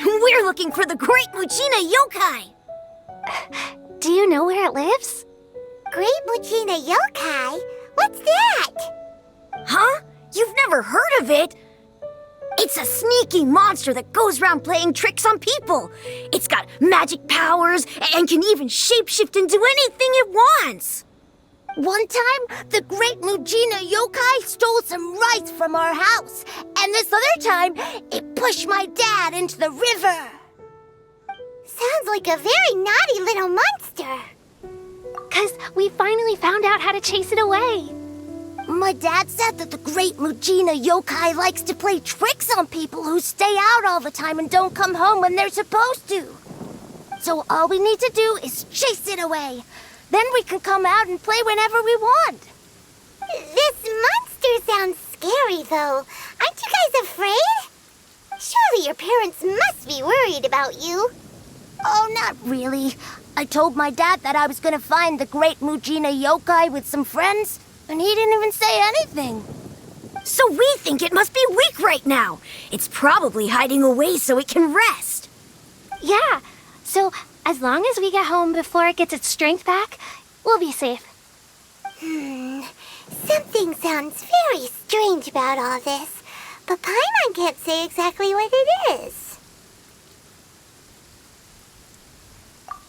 We're looking for the Great Mujina Yokai! Do you know where it lives? Great Mujina Yokai? What's that? Huh? You've never heard of it? It's a sneaky monster that goes around playing tricks on people. It's got magic powers and can even shapeshift into anything it wants. One time, the Great Mujina Yokai stole some rice from our house. And this other time, it pushed my dad into the river. Sounds like a very naughty little monster. 'Cause we finally found out how to chase it away. My dad said that the Great Mujina Yokai likes to play tricks on people who stay out all the time and don't come home when they're supposed to. So all we need to do is chase it away. Then we can come out and play whenever we want. This monster sounds scary, though. Aren't you guys afraid? Surely your parents must be worried about you. Oh, not really. I told my dad that I was gonna find the Great Mujina Yokai with some friends, and he didn't even say anything. So we think it must be weak right now. It's probably hiding away so it can rest. Yeah, so as long as we get home before it gets its strength back, we'll be safe. Something sounds very strange about all this, but Paimon can't say exactly what it is.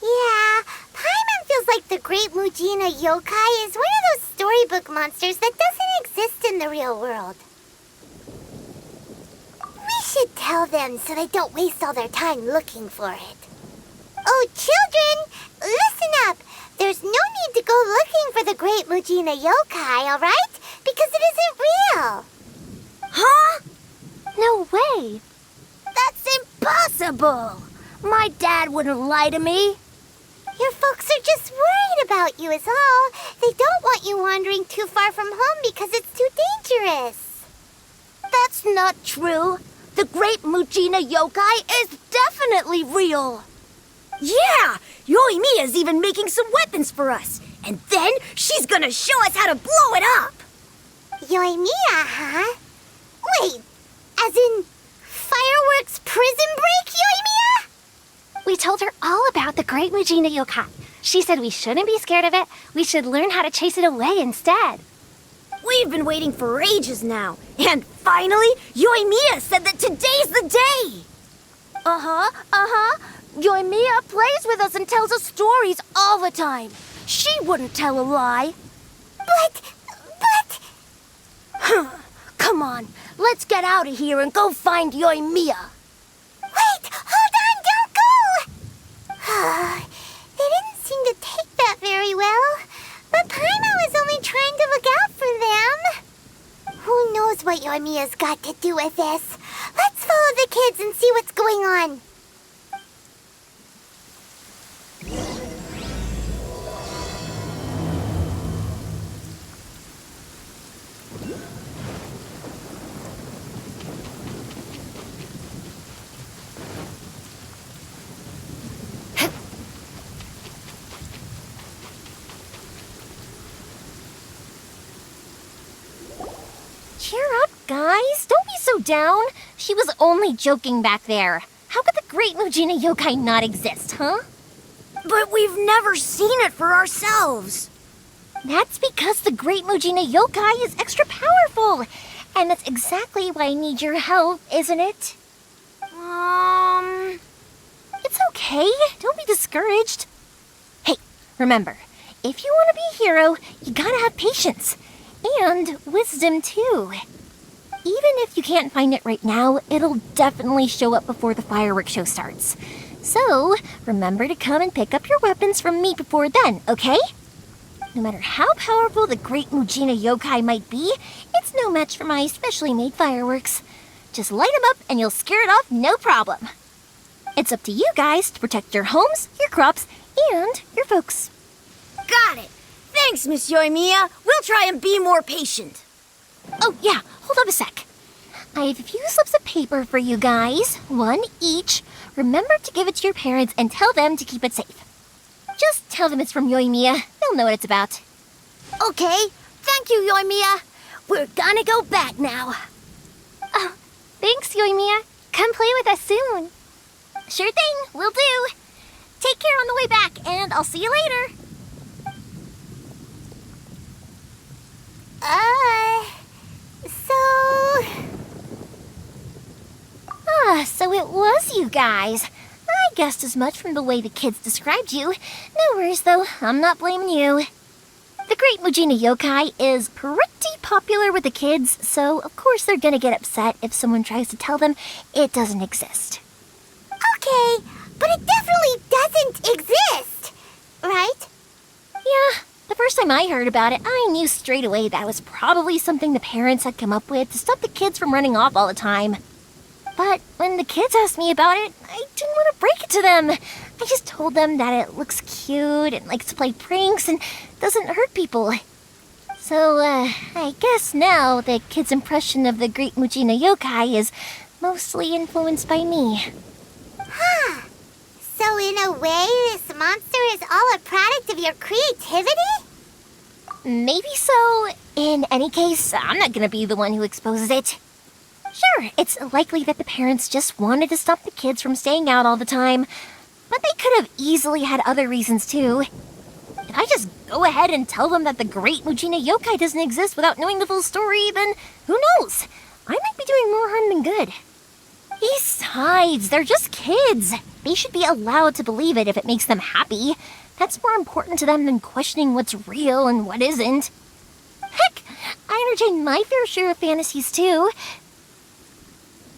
Yeah, Paimon feels like the Great Mujina Yokai is one of those storybook monsters that doesn't exist in the real world. We should tell them so they don't waste all their time looking for it. Oh, children, listen up. There's no need to go looking for the Great Mujina Yokai, all right? Because it isn't real. Huh? No way. That's impossible. My dad wouldn't lie to me. Your folks are just worried about you is all. They don't want you wandering too far from home because it's too dangerous. That's not true. The Great Mujina Yokai is definitely real. Yeah! Yoimiya's even making some weapons for us. And then she's gonna show us how to blow it up! Yoimiya, huh? Wait, as in fireworks prison break, Yoimiya? We told her all about the Great Mujina Yokai. She said we shouldn't be scared of it. We should learn how to chase it away instead. We've been waiting for ages now. And finally, Yoimiya said that today's the day! Yoimiya plays with us and tells us stories all the time. She wouldn't tell a lie. But... Come on, let's get out of here and go find Yoimiya. Wait, hold on, don't go! They didn't seem to take that very well. But Paimon was only trying to look out for them. Who knows what Yoimiya's got to do with this? Let's follow the kids and see what's going on. Cheer up, guys. Don't be so down. She was only joking back there. How could the Great Mujina Yokai not exist, huh? But we've never seen it for ourselves. That's because the Great Mujina Yokai is extra powerful. And that's exactly why I need your help, isn't it? It's okay. Don't be discouraged. Hey, remember, if you want to be a hero, you gotta have patience. And wisdom, too. Even if you can't find it right now, it'll definitely show up before the fireworks show starts. So, remember to come and pick up your weapons from me before then, okay? No matter how powerful the Great Mujina Yokai might be, it's no match for my specially made fireworks. Just light them up and you'll scare it off no problem. It's up to you guys to protect your homes, your crops, and your folks. Got it. Thanks, Miss Yoimiya. We'll try and be more patient. Oh, yeah, hold up a sec. I have a few slips of paper for you guys, one each. Remember to give it to your parents and tell them to keep it safe. Just tell them it's from Yoimiya. They'll know what it's about. Okay, thank you, Yoimiya. We're gonna go back now. Oh, thanks, Yoimiya. Come play with us soon. Sure thing, will do. Take care on the way back, and I'll see you later. So it was you guys. I guessed as much from the way the kids described you. No worries, though. I'm not blaming you. The Great Mujina Yokai is pretty popular with the kids, so of course they're gonna get upset if someone tries to tell them it doesn't exist. Okay, but it definitely doesn't exist, right? Yeah, the first time I heard about it, I knew straight away that was probably something the parents had come up with to stop the kids from running off all the time. But when the kids asked me about it, I didn't want to break it to them. I just told them that it looks cute and likes to play pranks and doesn't hurt people. So, I guess now the kids' impression of the Great Mujina Yokai is mostly influenced by me. Huh. So in a way, this monster is all a product of your creativity? Maybe so. In any case, I'm not gonna be the one who exposes it. Sure, it's likely that the parents just wanted to stop the kids from staying out all the time, but they could have easily had other reasons too. If I just go ahead and tell them that the Great Mujina Yokai doesn't exist without knowing the full story, then who knows? I might be doing more harm than good. Besides, they're just kids. They should be allowed to believe it if it makes them happy. That's more important to them than questioning what's real and what isn't. Heck, I entertain my fair share of fantasies too.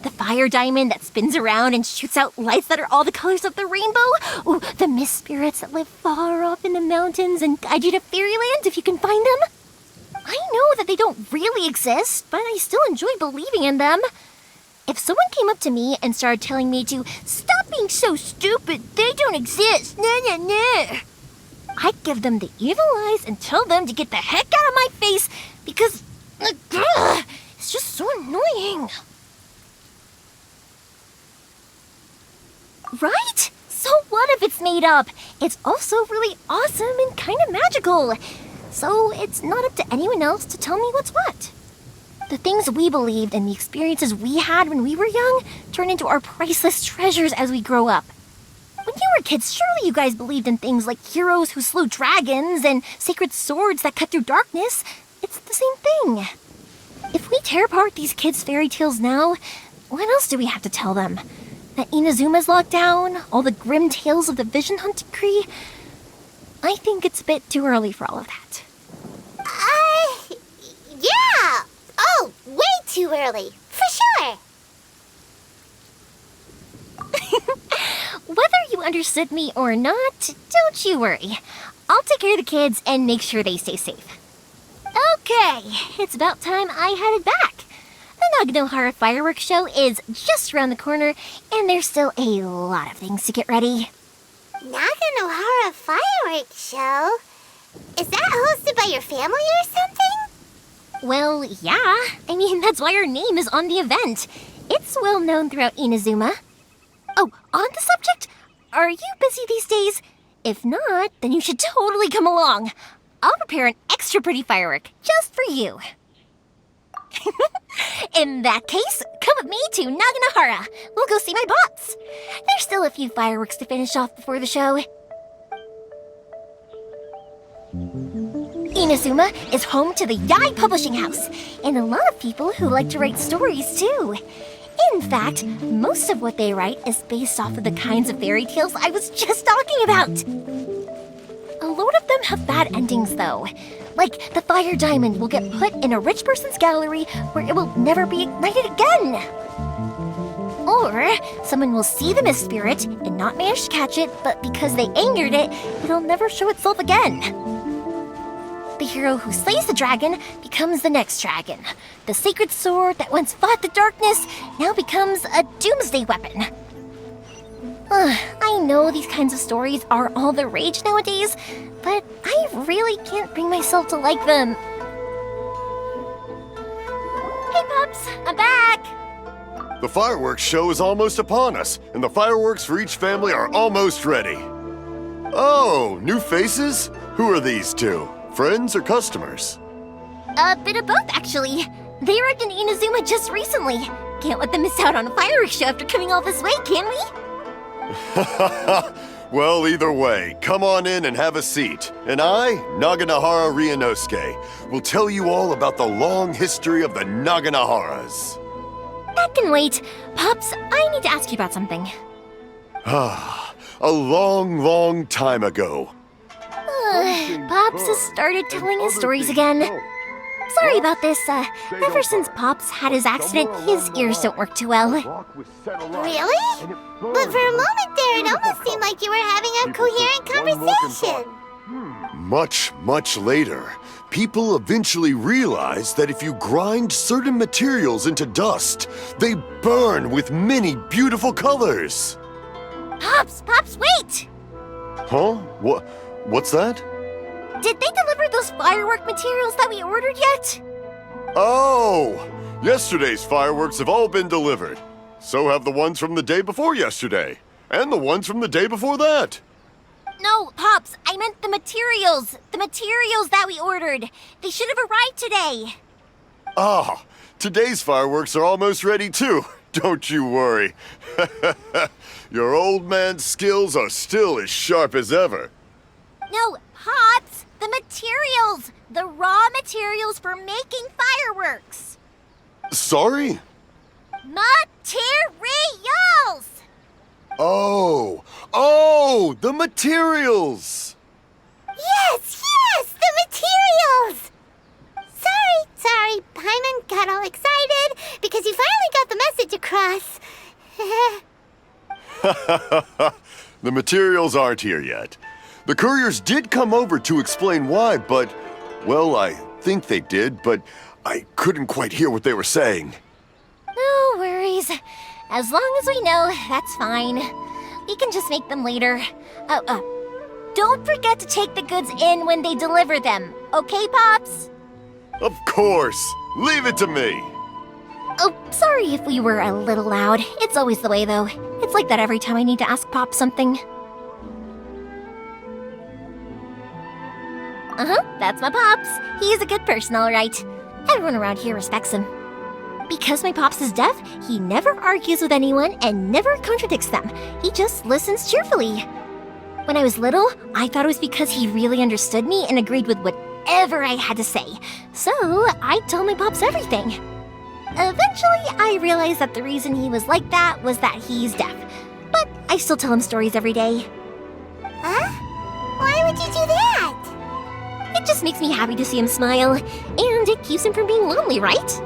The fire diamond that spins around and shoots out lights that are all the colors of the rainbow. Ooh, the mist spirits that live far off in the mountains and guide you to fairyland if you can find them. I know that they don't really exist, but I still enjoy believing in them. If someone came up to me and started telling me to stop being so stupid, they don't exist, I'd give them the evil eyes and tell them to get the heck out of my face because it's just so annoying. Right? So what if it's made up? It's also really awesome and kind of magical. So it's not up to anyone else to tell me what's what. The things we believed and the experiences we had when we were young turn into our priceless treasures as we grow up. When you were kids, surely you guys believed in things like heroes who slew dragons and sacred swords that cut through darkness. It's the same thing. If we tear apart these kids' fairy tales now, what else do we have to tell them? That Inazuma's locked down? All the grim tales of the Vision Hunting Tree? I think it's a bit too early for all of that. Yeah! Oh, way too early, for sure! Whether you understood me or not, don't you worry. I'll take care of the kids and make sure they stay safe. Okay, it's about time I headed back. The Naganohara fireworks show is just around the corner, and there's still a lot of things to get ready. Naganohara fireworks show? Is that hosted by your family or something? Well, yeah. I mean, that's why our name is on the event. It's well known throughout Inazuma. Oh, on the subject, are you busy these days? If not, then you should totally come along. I'll prepare an extra pretty firework just for you. In that case, come with me to Naganohara. We'll go see my bots. There's still a few fireworks to finish off before the show. Inazuma is home to the Yai Publishing House, and a lot of people who like to write stories too. In fact, most of what they write is based off of the kinds of fairy tales I was just talking about. A lot of them have bad endings though. Like the fire diamond will get put in a rich person's gallery where it will never be ignited again. Or someone will see the mist spirit and not manage to catch it, but because they angered it, it'll never show itself again. The hero who slays the dragon becomes the next dragon. The sacred sword that once fought the darkness now becomes a doomsday weapon. I know these kinds of stories are all the rage nowadays, but I really can't bring myself to like them. Hey pups, I'm back! The fireworks show is almost upon us, and the fireworks for each family are almost ready. Oh, new faces? Who are these two? Friends or customers? A bit of both, actually. They arrived in Inazuma just recently. Can't let them miss out on a fireworks show after coming all this way, can we? Well, either way, come on in and have a seat. And I, Naganahara Ryunosuke, will tell you all about the long history of the Naganaharas. That can wait. Pops, I need to ask you about something. A long, long time ago. Pops has started telling his stories again. Sorry about this. Ever since Pops had his accident, his ears don't work too well. Really? But for a moment there, it almost seemed like you were having a coherent conversation. Much, much later, people eventually realized that if you grind certain materials into dust, they burn with many beautiful colors. Pops, wait! Huh? What's that? Did they deliver those firework materials that we ordered yet? Oh! Yesterday's fireworks have all been delivered. So have the ones from the day before yesterday. And the ones from the day before that. No, Pops, I meant the materials. The materials that we ordered. They should have arrived today. Ah, today's fireworks are almost ready too. Don't you worry. Your old man's skills are still as sharp as ever. No, Pops, the materials. The raw materials for making fireworks. Sorry? Materials! Oh, the materials! Yes, the materials! Sorry, Paimon got all excited because he finally got the message across. The materials aren't here yet. The couriers did come over to explain why, but, well, I think they did, but I couldn't quite hear what they were saying. No worries. As long as we know, that's fine. We can just make them later. Don't forget to take the goods in when they deliver them. Okay, Pops? Of course! Leave it to me! Oh, sorry if we were a little loud. It's always the way, though. It's like that every time I need to ask Pop something. That's my Pops. He's a good person, all right. Everyone around here respects him. Because my Pops is deaf, he never argues with anyone and never contradicts them. He just listens cheerfully. When I was little, I thought it was because he really understood me and agreed with whatever I had to say. So, I'd tell my Pops everything. Eventually, I realized that the reason he was like that was that he's deaf. But I still tell him stories every day. Huh? Why would you do that? It just makes me happy to see him smile, and it keeps him from being lonely, right?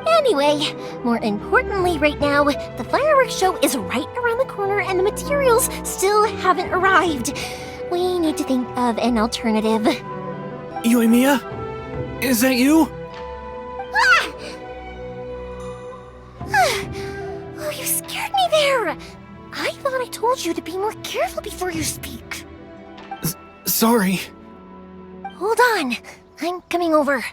Anyway, more importantly right now, the fireworks show is right around the corner and the materials still haven't arrived. We need to think of an alternative. Yoimiya? Is that you? Oh, you scared me there! I thought I told you to be more careful before you speak. Sorry. Hold on, I'm coming over.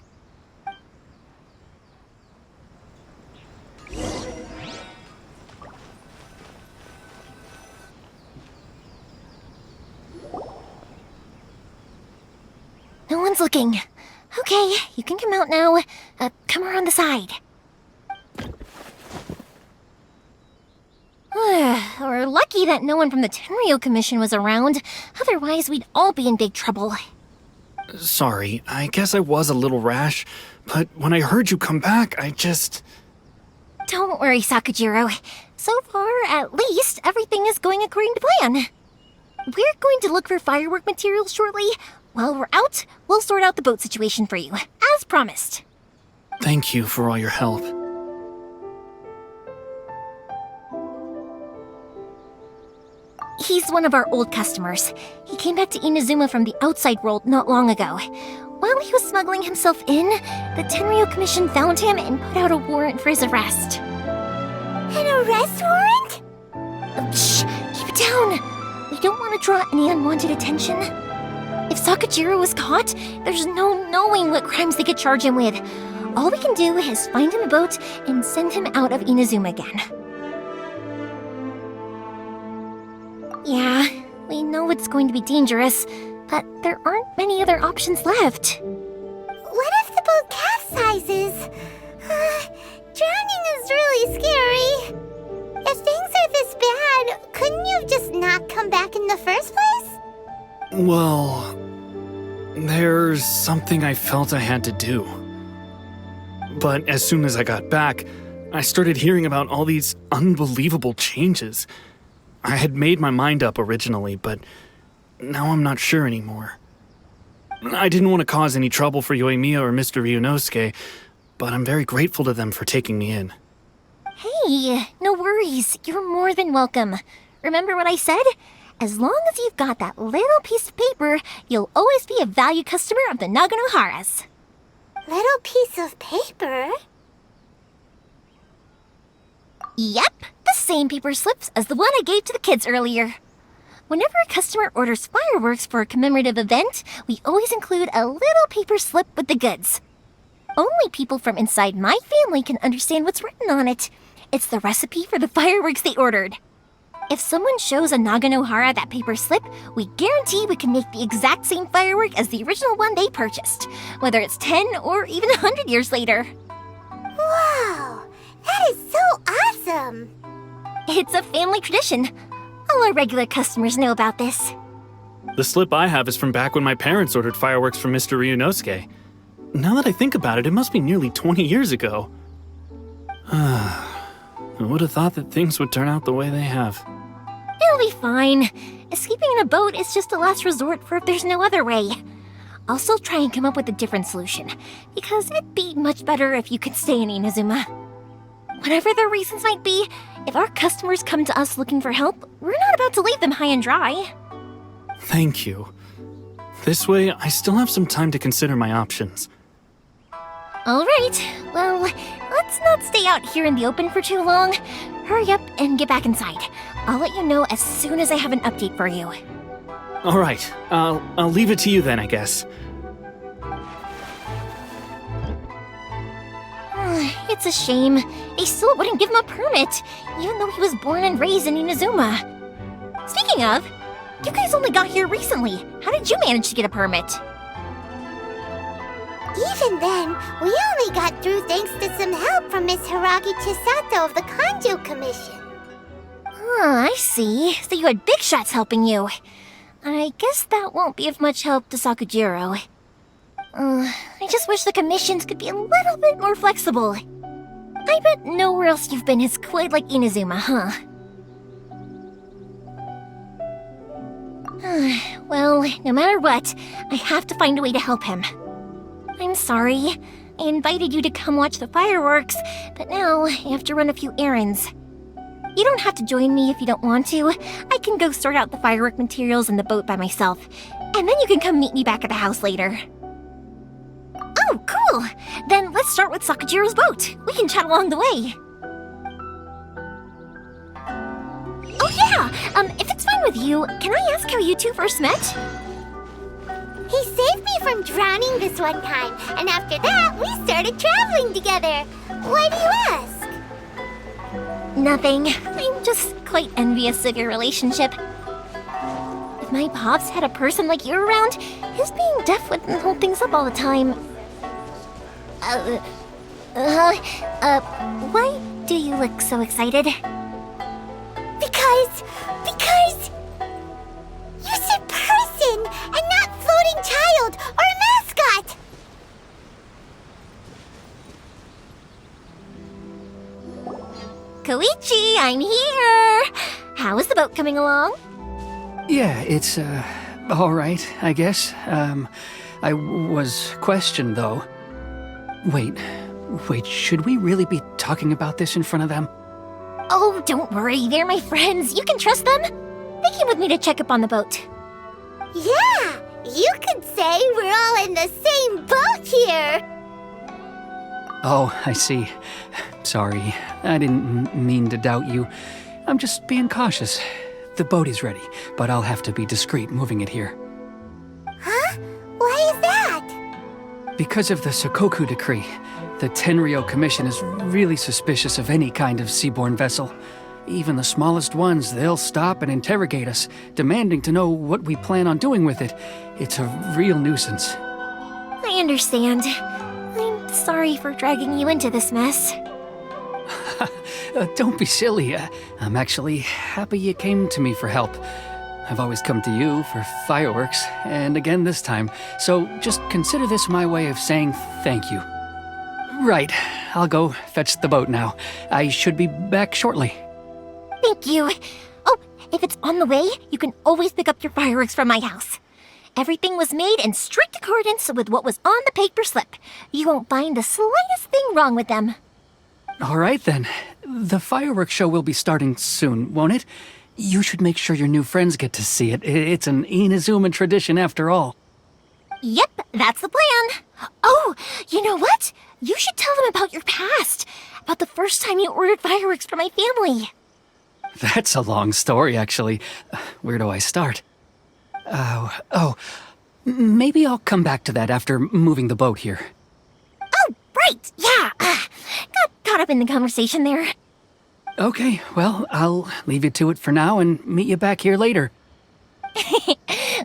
No one's looking. Okay, you can come out now. Come around the side. We're lucky that no one from the Tenryo Commission was around. Otherwise, we'd all be in big trouble. Sorry, I guess I was a little rash, but when I heard you come back, I just... Don't worry, Sakujiro. So far, at least, everything is going according to plan. We're going to look for firework materials shortly. While we're out, we'll sort out the boat situation for you, as promised. Thank you for all your help. He's one of our old customers. He came back to Inazuma from the outside world not long ago. While he was smuggling himself in, the Tenryo Commission found him and put out a warrant for his arrest. An arrest warrant? Shh! Keep it down! We don't want to draw any unwanted attention. If Sakujiro was caught, there's no knowing what crimes they could charge him with. All we can do is find him a boat and send him out of Inazuma again. Yeah, we know it's going to be dangerous, but there aren't many other options left. What if the boat capsizes? Drowning is really scary. If things are this bad, couldn't you have Well, there's something I felt I had to do. But as soon as I got back, I started hearing about all these unbelievable changes. I had made my mind up originally, but now I'm not sure anymore. I didn't want to cause any trouble for Yoimiya or Mr. Ryunosuke, but I'm very grateful to them for taking me in. Hey, no worries. You're more than welcome. Remember what I said? As long as you've got that little piece of paper, you'll always be a valued customer of the Naganoharas. Little piece of paper? Yep, the same paper slips as the one I gave to the kids earlier. Whenever a customer orders fireworks for a commemorative event, we always include a little paper slip with the goods. Only people from inside my family can understand what's written on it. It's the recipe for the fireworks they ordered. If someone shows a Naganohara that paper slip, we guarantee we can make the exact same firework as the original one they purchased, whether it's 10 or even 100 years later. Wow, that is so awesome! It's a family tradition. All our regular customers know about this. The slip I have is from back when my parents ordered fireworks from Mr. Ryunosuke. Now that I think about it, it must be nearly 20 years ago. I would have thought that things would turn out the way they have. It'll be fine. Escaping in a boat is just a last resort for if there's no other way. I'll still try and come up with a different solution, because it'd be much better if you could stay in Inazuma. Whatever their reasons might be, if our customers come to us looking for help, we're not about to leave them high and dry. Thank you. This way, I still have some time to consider my options. All right, well, let's not stay out here in the open for too long. Hurry up and get back inside. I'll let you know as soon as I have an update for you. All right, I'll leave it to you then, I guess. It's a shame. They still wouldn't give him a permit, even though he was born and raised in Inazuma. Speaking of, you guys only got here recently. How did you manage to get a permit? Even then, we only got through thanks to some help from Miss Hiragi Chisato of the Kanjo Commission. I see. So you had big shots helping you. I guess that won't be of much help to Sakujiro. I just wish the commissions could be a little bit more flexible. I bet nowhere else you've been is quite like Inazuma, huh? Well, no matter what, I have to find a way to help him. I'm sorry. I invited you to come watch the fireworks, but now I have to run a few errands. You don't have to join me if you don't want to. I can go sort out the firework materials in the boat by myself, and then you can come meet me back at the house later. Oh, cool! Then let's start with Sakujiro's boat. We can chat along the way. Oh yeah! If it's fine with you, can I ask how you two first met? He saved me from drowning this one time, and after that, we started traveling together. Why do you ask? Nothing. I'm just quite envious of your relationship. If my pops had a person like you around, his being deaf wouldn't hold things up all the time. Why do you look so excited? Because you said person and not floating child or mascot. Koichi, I'm here! How is the boat coming along? Yeah, it's, all right, I guess. I was questioned, though. Wait, should we really be talking about this in front of them? Oh, don't worry, they're my friends. You can trust them. They came with me to check up on the boat. Yeah, you could say we're all in the same boat here. Oh, I see. Sorry, I didn't mean to doubt you. I'm just being cautious. The boat is ready, but I'll have to be discreet moving it here. Huh? Why is that? Because of the Sokoku decree, the Tenryo Commission is really suspicious of any kind of seaborne vessel. Even the smallest ones, they'll stop and interrogate us, demanding to know what we plan on doing with it. It's a real nuisance. I understand. I'm sorry for dragging you into this mess. Don't be silly. I'm actually happy you came to me for help. I've always come to you for fireworks, and again this time, so just consider this my way of saying thank you. Right, I'll go fetch the boat now. I should be back shortly. Thank you. Oh, if it's on the way, you can always pick up your fireworks from my house. Everything was made in strict accordance with what was on the paper slip. You won't find the slightest thing wrong with them. All right then. The fireworks show will be starting soon, won't it? You should make sure your new friends get to see it. It's an Inazuma tradition after all. Yep, that's the plan. Oh, you know what? You should tell them about your past. About the first time you ordered fireworks for my family. That's a long story, actually. Where do I start? Maybe I'll come back to that after moving the boat here. Oh, right, yeah. Got caught up in the conversation there. Okay, well, I'll leave you to it for now and meet you back here later.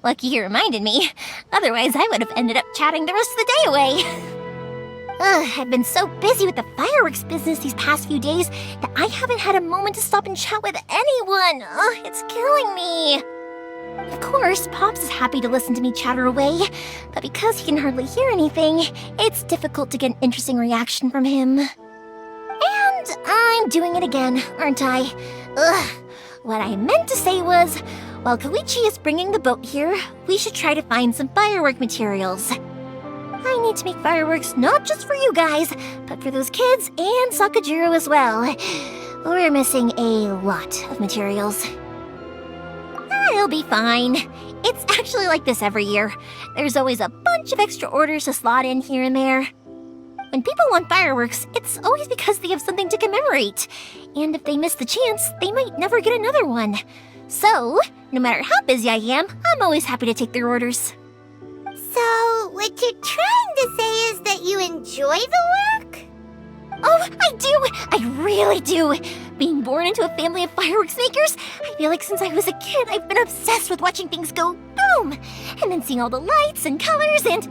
Lucky you reminded me. Otherwise, I would have ended up chatting the rest of the day away. I've been so busy with the fireworks business these past few days that I haven't had a moment to stop and chat with anyone. It's killing me. Of course, Pops is happy to listen to me chatter away, but because he can hardly hear anything, it's difficult to get an interesting reaction from him. And I'm doing it again, aren't I? What I meant to say was, while Koichi is bringing the boat here, we should try to find some firework materials. I need to make fireworks not just for you guys, but for those kids and Sakajiro as well. We're missing a lot of materials. It'll be fine. It's actually like this every year. There's always a bunch of extra orders to slot in here and there. When people want fireworks, it's always because they have something to commemorate. And if they miss the chance, they might never get another one. So, no matter how busy I am, I'm always happy to take their orders. So, what you're trying to say is that you enjoy the work? Oh, I do! I really do! Being born into a family of fireworks makers, I feel like since I was a kid, I've been obsessed with watching things go boom! And then seeing all the lights and colors and...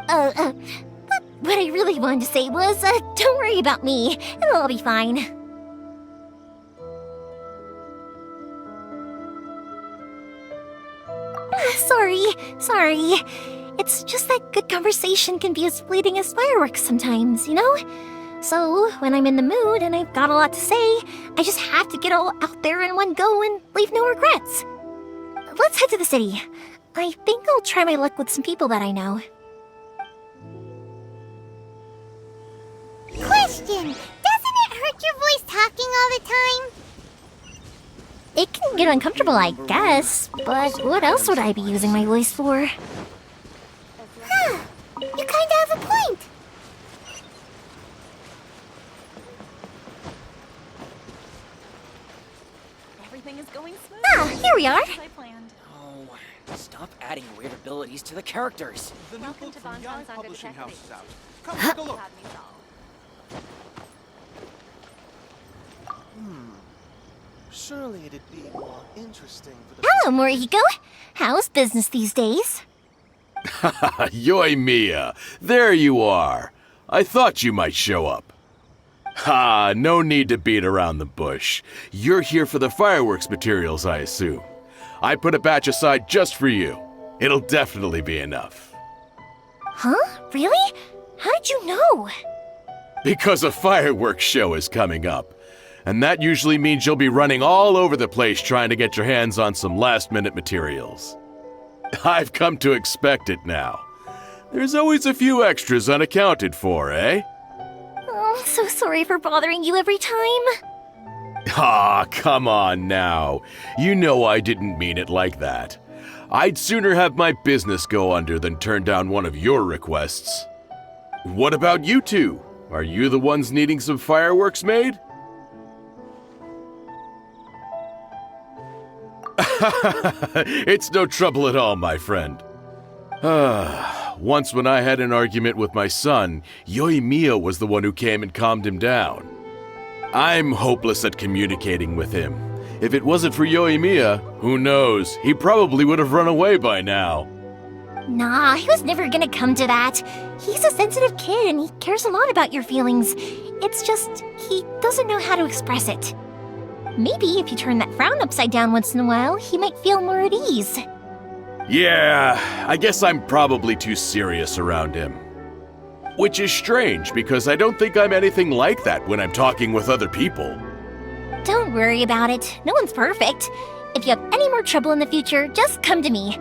But what I really wanted to say was, don't worry about me. It'll all be fine. Sorry. It's just that good conversation can be as fleeting as fireworks sometimes, you know? So, when I'm in the mood and I've got a lot to say, I just have to get all out there in one go and leave no regrets. Let's head to the city. I think I'll try my luck with some people that I know. Question! Doesn't it hurt your voice talking all the time? It can get uncomfortable, I guess, but what else would I be using my voice for? Huh. You kinda have a point. Everything is going smooth. Ah, here we are. As I planned. Oh, stop adding weird abilities to the characters. The new book from Yaoi Publishing House is out. Come take a look. Surely it'd be more interesting for the... Hello, Morihiko. How's business these days? Yoimiya, there you are. I thought you might show up. Ha, no need to beat around the bush. You're here for the fireworks materials, I assume. I put a batch aside just for you. It'll definitely be enough. Huh? Really? How did you know? Because a fireworks show is coming up. And that usually means you'll be running all over the place trying to get your hands on some last-minute materials. I've come to expect it now. There's always a few extras unaccounted for, eh? Oh, I'm so sorry for bothering you every time. Ah, come on now. You know I didn't mean it like that. I'd sooner have my business go under than turn down one of your requests. What about you two? Are you the ones needing some fireworks made? It's no trouble at all, my friend. Once when I had an argument with my son, Yoimiya was the one who came and calmed him down. I'm hopeless at communicating with him. If it wasn't for Yoimiya, who knows, he probably would have run away by now. Nah, he was never gonna come to that. He's a sensitive kid and he cares a lot about your feelings. It's just, he doesn't know how to express it. Maybe if you turn that frown upside down once in a while, he might feel more at ease. Yeah, I guess I'm probably too serious around him. Which is strange, because I don't think I'm anything like that when I'm talking with other people. Don't worry about it. No one's perfect. If you have any more trouble in the future, just come to me.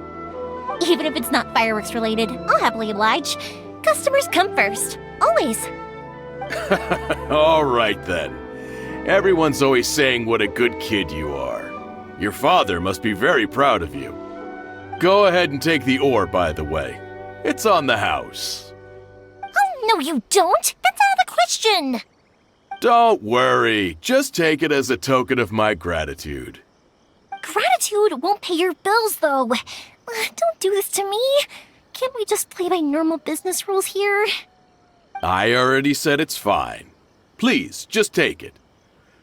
Even if it's not fireworks related, I'll happily oblige. Customers come first. Always. All right then. Everyone's always saying what a good kid you are. Your father must be very proud of you. Go ahead and take the ore, by the way. It's on the house. Oh, no you don't! That's out of the question! Don't worry. Just take it as a token of my gratitude. Gratitude won't pay your bills, though. Don't do this to me. Can't we just play by normal business rules here? I already said it's fine. Please, just take it.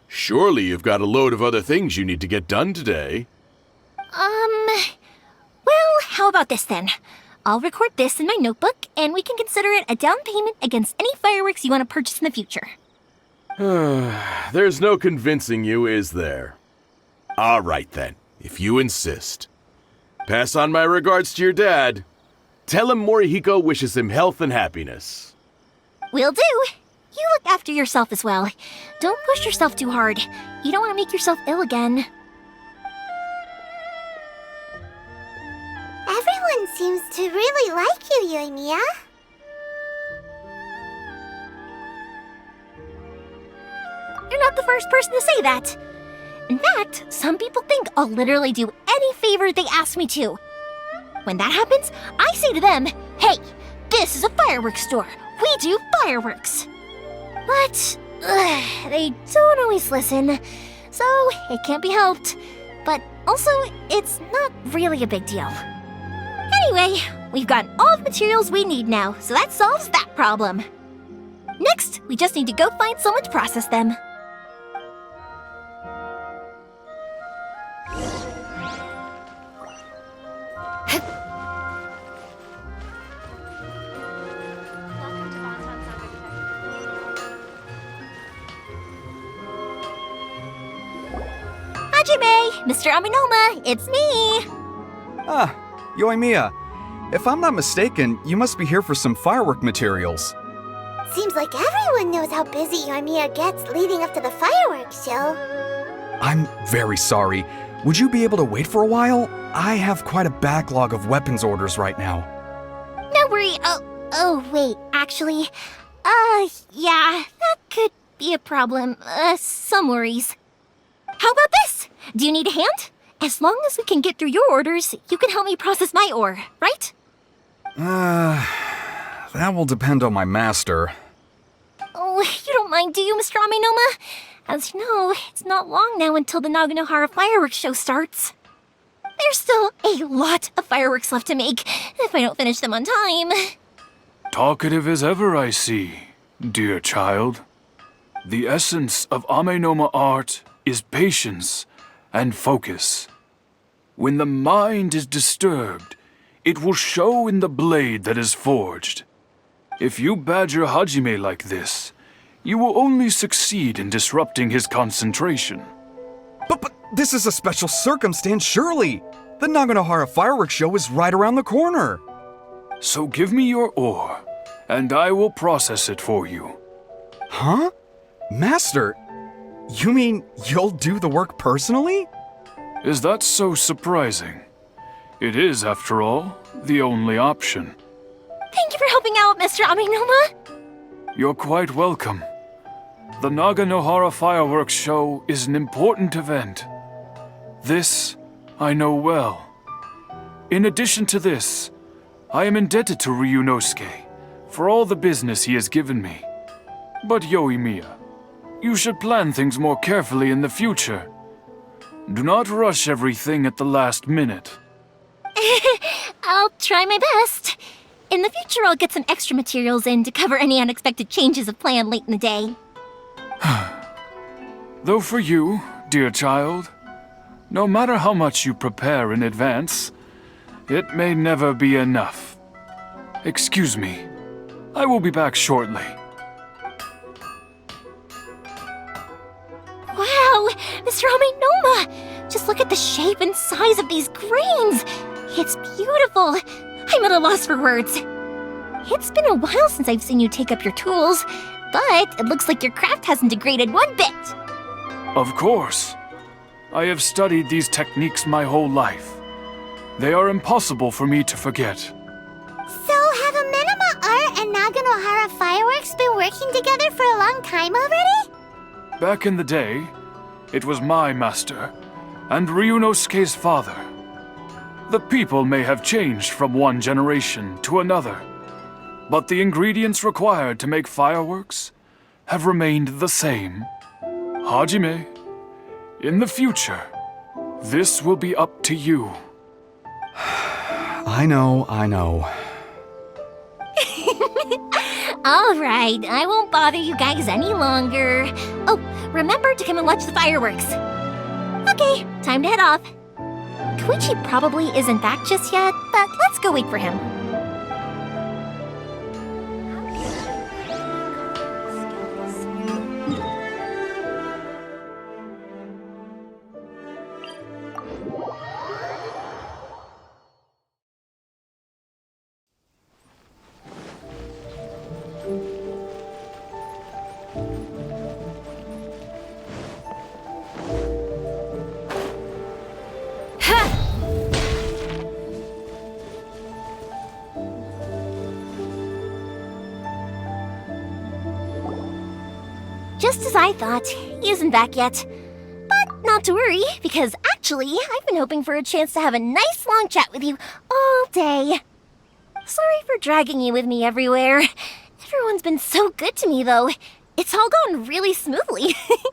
Surely you've got a load of other things you need to get done today. Well, how about this then? I'll record this in my notebook, and we can consider it a down payment against any fireworks you want to purchase in the future. There's no convincing you, is there? All right then, if you insist. Pass on my regards to your dad. Tell him Morihiko wishes him health and happiness. Will do. You look after yourself as well. Don't push yourself too hard. You don't want to make yourself ill again. Everyone seems to really like you, Yoimiya. You're not the first person to say that. In fact, some people think I'll literally do any favor they ask me to. When that happens, I say to them, hey, this is a fireworks store. We do fireworks. But they don't always listen, so it can't be helped. But also, it's not really a big deal. Anyway, we've got all the materials we need now, so that solves that problem. Next, we just need to go find someone to process them. Hajime, Mr. Aminoma, it's me! Ah, Yoimiya. If I'm not mistaken, you must be here for some firework materials. Seems like everyone knows how busy Yoimiya gets leading up to the fireworks show. I'm very sorry. Would you be able to wait for a while? I have quite a backlog of weapons orders right now. No worry. Oh, wait, actually, yeah, that could be a problem. Some worries. How about this? Do you need a hand? As long as we can get through your orders, you can help me process my ore, right? That will depend on my master. Oh, you don't mind, do you, Mr. Aminoma? As you know, it's not long now until the Naganohara fireworks show starts. There's still a lot of fireworks left to make, if I don't finish them on time. Talkative as ever, I see, dear child. The essence of Amenoma art is patience and focus. When the mind is disturbed, it will show in the blade that is forged. If you badger Hajime like this, you will only succeed in disrupting his concentration. But this is a special circumstance, surely! The Naganohara fireworks show is right around the corner! So give me your ore, and I will process it for you. Huh? Master, you mean you'll do the work personally? Is that so surprising? It is, after all, the only option. Thank you for helping out, Mr. Aminoma. You're quite welcome. The Naganohara fireworks show is an important event. This I know well. In addition to this, I am indebted to Ryunosuke for all the business he has given me. But Yoimiya, you should plan things more carefully in the future. Do not rush everything at the last minute. I'll try my best. In the future, I'll get some extra materials in to cover any unexpected changes of plan late in the day. Though for you, dear child, no matter how much you prepare in advance, it may never be enough. Excuse me. I will be back shortly. Wow! Mr. look at the shape and size of these grains! It's beautiful! I'm at a loss for words. It's been a while since I've seen you take up your tools, but it looks like your craft hasn't degraded one bit. Of course. I have studied these techniques my whole life. They are impossible for me to forget. So, have Amenema Art and Naganohara Fireworks been working together for a long time already? Back in the day, it was my master, and Ryunosuke's father. The people may have changed from one generation to another, but the ingredients required to make fireworks have remained the same. Hajime, in the future, this will be up to you. I know. All right, I won't bother you guys any longer. Oh, remember to come and watch the fireworks. Okay, time to head off. Koichi probably isn't back just yet, but let's go wait for him. Just as I thought, he isn't back yet. But not to worry, because actually, I've been hoping for a chance to have a nice long chat with you all day. Sorry for dragging you with me everywhere. Everyone's been so good to me, though. It's all gone really smoothly. Feels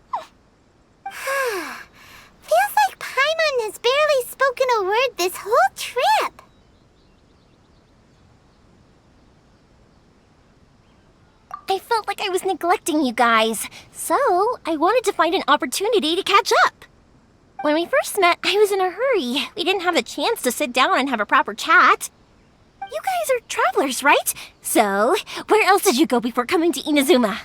like Paimon has barely spoken a word this whole trip. I felt like I was neglecting you guys, so I wanted to find an opportunity to catch up. When we first met, I was in a hurry. We didn't have the chance to sit down and have a proper chat. You guys are travelers, right? So, where else did you go before coming to Inazuma?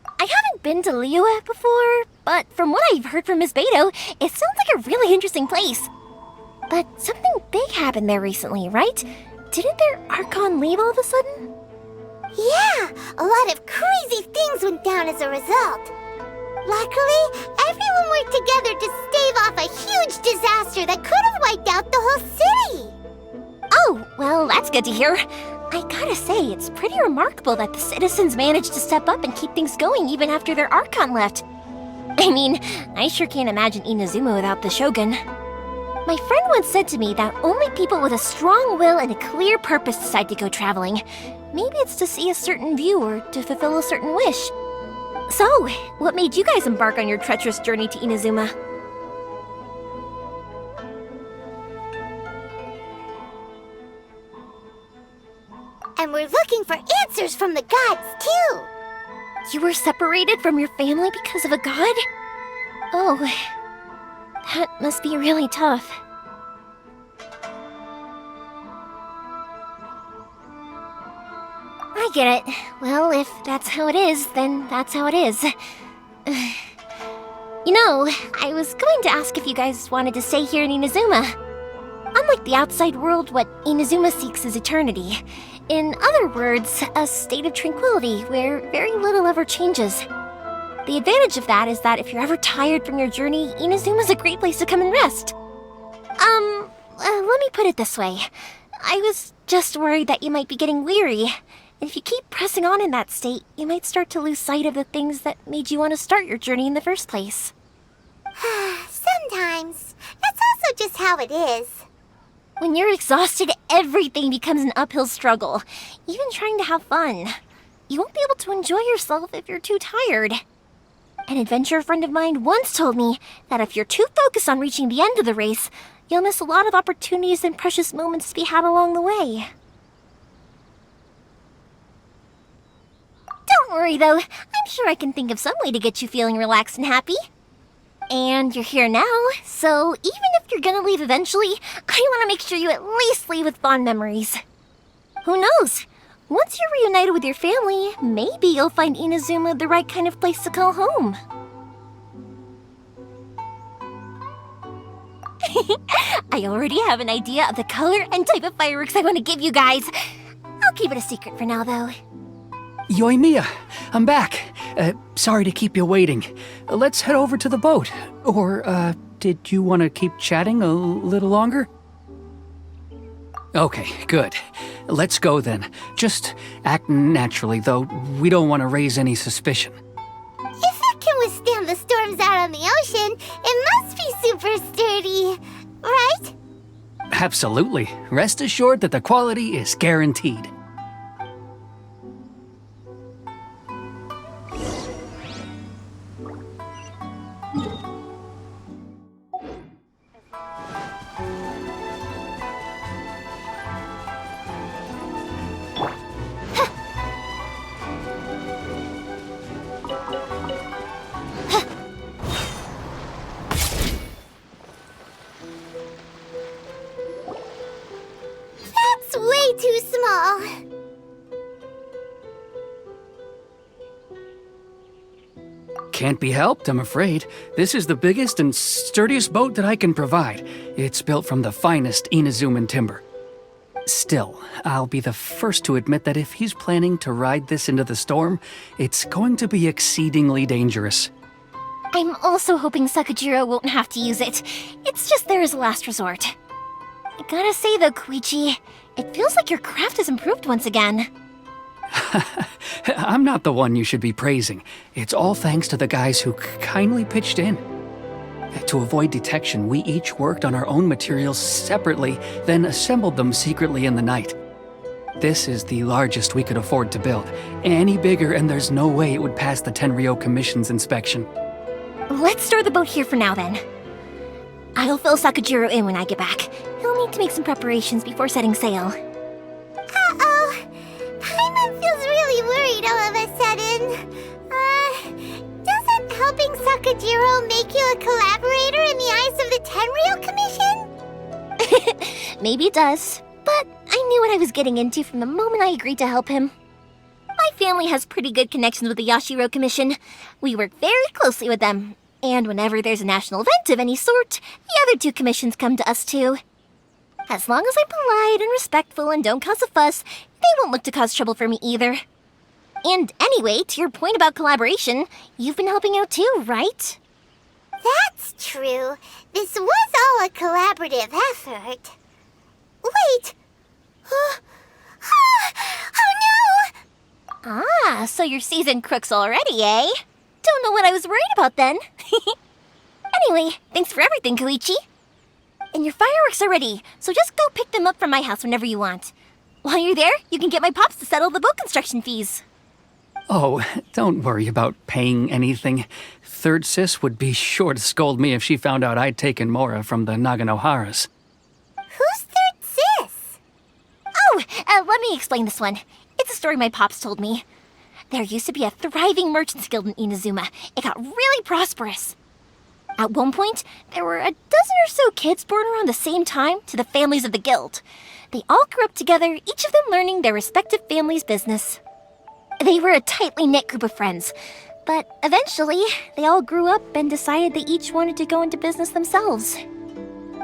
I haven't been to Liyue before, but from what I've heard from Miss Beto, it sounds like a really interesting place. But something big happened there recently, right? Didn't their Archon leave all of a sudden? Yeah, a lot of crazy things went down as a result. Luckily, everyone worked together to stave off a huge disaster that could have wiped out the whole city. Oh, well, that's good to hear. I gotta say, it's pretty remarkable that the citizens managed to step up and keep things going even after their Archon left. I mean, I sure can't imagine Inazuma without the Shogun. My friend once said to me that only people with a strong will and a clear purpose decide to go traveling. Maybe it's to see a certain view or to fulfill a certain wish. So, what made you guys embark on your treacherous journey to Inazuma? And we're looking for answers from the gods, too. You were separated from your family because of a god? Oh, that must be really tough. I get it. Well, if that's how it is, then that's how it is. You know, I was going to ask if you guys wanted to stay here in Inazuma. Unlike the outside world, what Inazuma seeks is eternity. In other words, a state of tranquility where very little ever changes. The advantage of that is that if you're ever tired from your journey, Inazuma's a great place to come and rest. Let me put it this way. I was just worried that you might be getting weary. And if you keep pressing on in that state, you might start to lose sight of the things that made you want to start your journey in the first place. Sometimes. That's also just how it is. When you're exhausted, everything becomes an uphill struggle, even trying to have fun. You won't be able to enjoy yourself if you're too tired. An adventurer friend of mine once told me that if you're too focused on reaching the end of the race, you'll miss a lot of opportunities and precious moments to be had along the way. Don't worry, though. I'm sure I can think of some way to get you feeling relaxed and happy. And you're here now, so even if you're gonna leave eventually, I want to make sure you at least leave with fond memories. Who knows? Once you're reunited with your family, maybe you'll find Inazuma the right kind of place to call home. I already have an idea of the color and type of fireworks I want to give you guys. I'll keep it a secret for now, though. Yoimiya, I'm back. Sorry to keep you waiting. Let's head over to the boat. Or, did you want to keep chatting a little longer? Okay, good. Let's go then. Just act naturally, though. We don't want to raise any suspicion. If it can withstand the storms out on the ocean, it must be super sturdy, right? Absolutely. Rest assured that the quality is guaranteed. That's way too small. Can't be helped, I'm afraid. This is the biggest and sturdiest boat that I can provide. It's built from the finest Inazuman timber. Still, I'll be the first to admit that if he's planning to ride this into the storm, it's going to be exceedingly dangerous. I'm also hoping Sakajiro won't have to use it. It's just there as a last resort. I gotta say though, Koichi, it feels like your craft has improved once again. I'm not the one you should be praising. It's all thanks to the guys who kindly pitched in. To avoid detection, we each worked on our own materials separately, then assembled them secretly in the night. This is the largest we could afford to build. Any bigger and there's no way it would pass the Tenryou Commission's inspection. Let's store the boat here for now then. I'll fill Sakajiro in when I get back. He'll need to make some preparations before setting sail. Uh-oh. Paimon feels really worried all of a sudden. Doesn't helping Sakajiro make you a collaborator in the eyes of the Tenryou Commission? Maybe it does, but I knew what I was getting into from the moment I agreed to help him. My family has pretty good connections with the Yashiro Commission. We work very closely with them, and whenever there's a national event of any sort, the other two commissions come to us too. As long as I'm polite and respectful and don't cause a fuss, they won't look to cause trouble for me either. And anyway, to your point about collaboration, you've been helping out too, right? That's true. This was all a collaborative effort. Wait! Oh no! Ah, so you're seasoned crooks already, eh? Don't know what I was worried about then. Anyway, thanks for everything, Koichi. And your fireworks are ready, so just go pick them up from my house whenever you want. While you're there, you can get my pops to settle the boat construction fees. Oh, don't worry about paying anything. Third Sis would be sure to scold me if she found out I'd taken Mora from the Naganoharas. Who's Third Sis? Oh, let me explain this one. It's a story my pops told me. There used to be a thriving merchants guild in Inazuma. It got really prosperous. At one point, there were a dozen or so kids born around the same time to the families of the guild. They all grew up together, each of them learning their respective family's business. They were a tightly knit group of friends, but eventually, they all grew up and decided they each wanted to go into business themselves.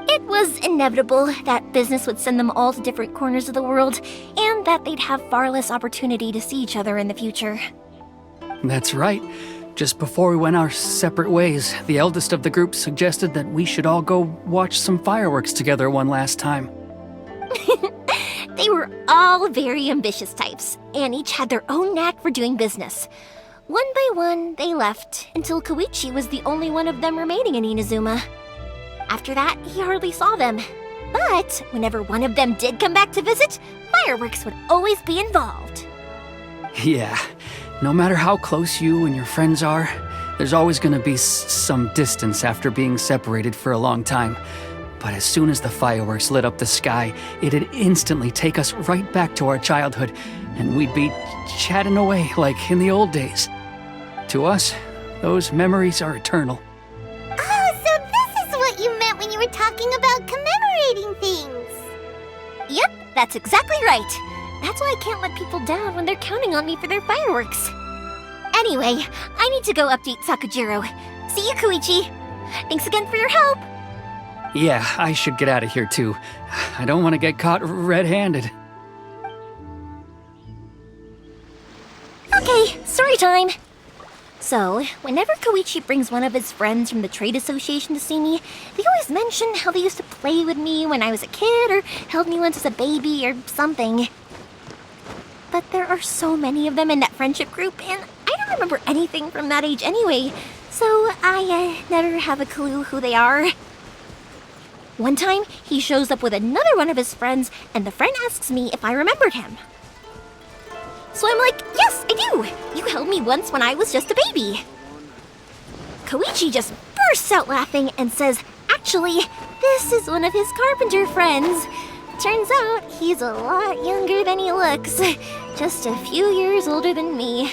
It was inevitable that business would send them all to different corners of the world, and that they'd have far less opportunity to see each other in the future. That's right. Just before we went our separate ways, the eldest of the group suggested that we should all go watch some fireworks together one last time. They were all very ambitious types, and each had their own knack for doing business. One by one, they left, until Koichi was the only one of them remaining in Inazuma. After that, he hardly saw them. But whenever one of them did come back to visit, fireworks would always be involved. Yeah, no matter how close you and your friends are, there's always going to be some distance after being separated for a long time. But as soon as the fireworks lit up the sky, it'd instantly take us right back to our childhood, and we'd be chatting away like in the old days. To us, those memories are eternal. Oh, so this is what you meant when you were talking about commemorating things. Yep, that's exactly right. That's why I can't let people down when they're counting on me for their fireworks. Anyway, I need to go update Sakajiro. See you, Koichi. Thanks again for your help. Yeah, I should get out of here too. I don't want to get caught red-handed. Okay, story time. So, whenever Koichi brings one of his friends from the trade association to see me, they always mention how they used to play with me when I was a kid or held me once as a baby or something. But there are so many of them in that friendship group, and I don't remember anything from that age anyway, so I never have a clue who they are. One time, he shows up with another one of his friends, and the friend asks me if I remembered him. So I'm like, yes, I do! You held me once when I was just a baby. Koichi just bursts out laughing and says, actually, this is one of his carpenter friends. Turns out he's a lot younger than he looks. Just a few years older than me.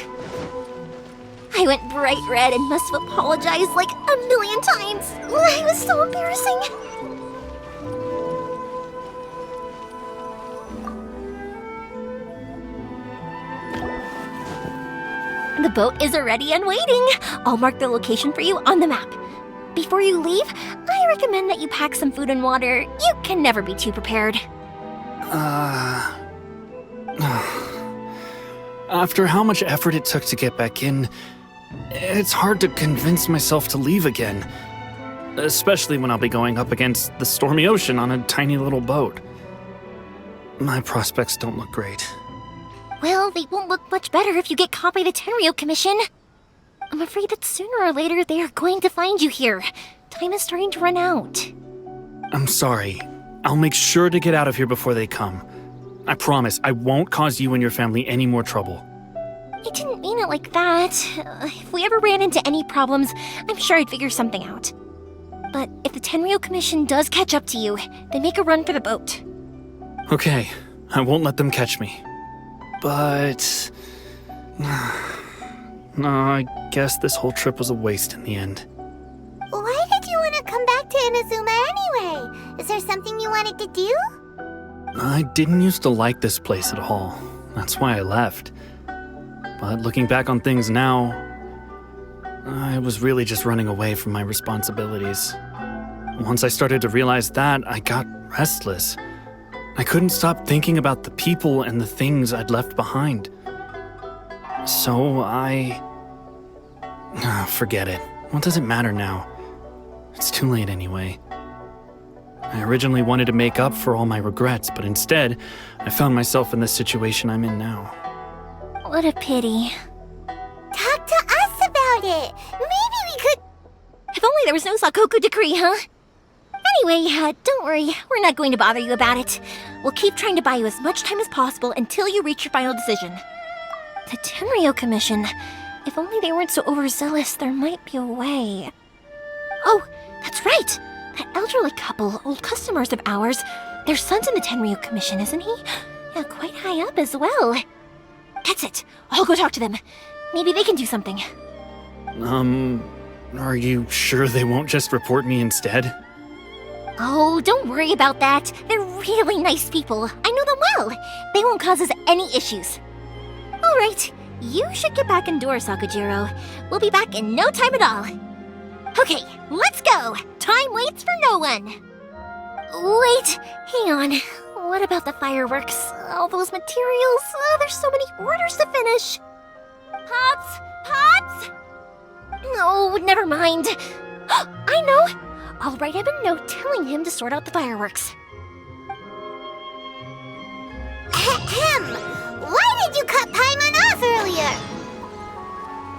I went bright red and must have apologized like a million times. It was so embarrassing. The boat is ready and waiting. I'll mark the location for you on the map. Before you leave, I recommend that you pack some food and water. You can never be too prepared. After how much effort it took to get back in, it's hard to convince myself to leave again. Especially when I'll be going up against the stormy ocean on a tiny little boat. My prospects don't look great. Well, they won't look much better if you get caught by the Tenryou Commission. I'm afraid that sooner or later they are going to find you here. Time is starting to run out. I'm sorry. I'll make sure to get out of here before they come. I promise I won't cause you and your family any more trouble. I didn't mean it like that. If we ever ran into any problems, I'm sure I'd figure something out. But if the Tenryou Commission does catch up to you, then make a run for the boat. Okay, I won't let them catch me. But... no, I guess this whole trip was a waste in the end. Why did you want to come back to Inazuma anyway? Is there something you wanted to do? I didn't used to like this place at all. That's why I left. But looking back on things now, I was really just running away from my responsibilities. Once I started to realize that, I got restless. I couldn't stop thinking about the people and the things I'd left behind. So forget it. What does it matter now? It's too late anyway. I originally wanted to make up for all my regrets, but instead, I found myself in the situation I'm in now. What a pity. Talk to us about it. Maybe we could... If only there was no Sakoku decree, huh? Anyway, don't worry. We're not going to bother you about it. We'll keep trying to buy you as much time as possible until you reach your final decision. The Tenryou Commission. If only they weren't so overzealous, there might be a way. Oh, that's right! That elderly couple, old customers of ours, their son's in the Tenryou Commission, isn't he? Yeah, quite high up as well. That's it. I'll go talk to them. Maybe they can do something. Are you sure they won't just report me instead? Oh, don't worry about that. They're really nice people. I know them well. They won't cause us any issues. All right, you should get back indoors, Sakujiro. We'll be back in no time at all. Okay, let's go. Time waits for no one. Wait, hang on. What about the fireworks? All those materials? There's so many orders to finish. Pops! Pops! No, never mind. I know. I'll write him a note telling him to sort out the fireworks. Ahem! Why did you cut Paimon off earlier?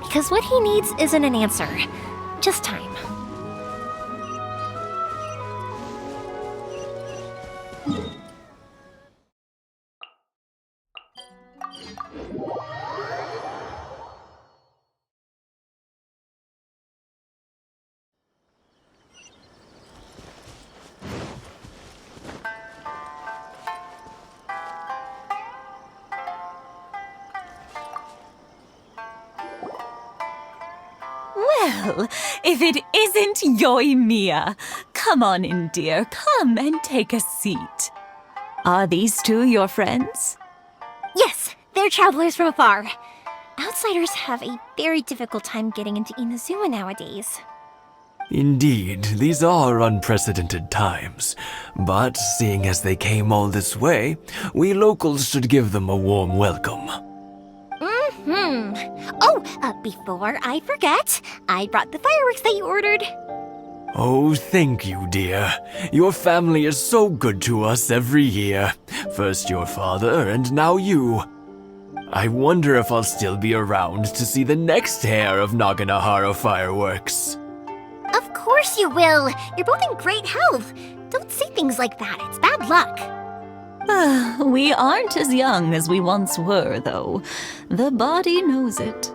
Because what he needs isn't an answer, just time. Well, if it isn't Yoimiya. Come on in, dear. Come and take a seat. Are these two your friends? Yes, they're travelers from afar. Outsiders have a very difficult time getting into Inazuma nowadays. Indeed, these are unprecedented times. But seeing as they came all this way, we locals should give them a warm welcome. Oh, before I forget, I brought the fireworks that you ordered. Oh, thank you, dear. Your family is so good to us every year. First your father, and now you. I wonder if I'll still be around to see the next hair of Naganahara fireworks. Of course you will. You're both in great health. Don't say things like that. It's bad luck. We aren't as young as we once were, though. The body knows it.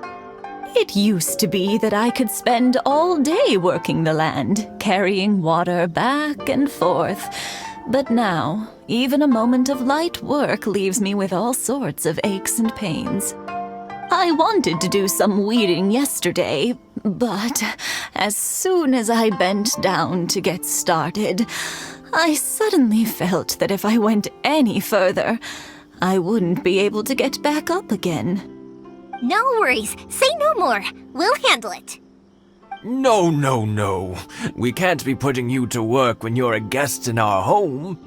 It used to be that I could spend all day working the land, carrying water back and forth. But now, even a moment of light work leaves me with all sorts of aches and pains. I wanted to do some weeding yesterday, but as soon as I bent down to get started, I suddenly felt that if I went any further, I wouldn't be able to get back up again. No worries. Say no more. We'll handle it. No, no, no. We can't be putting you to work when you're a guest in our home.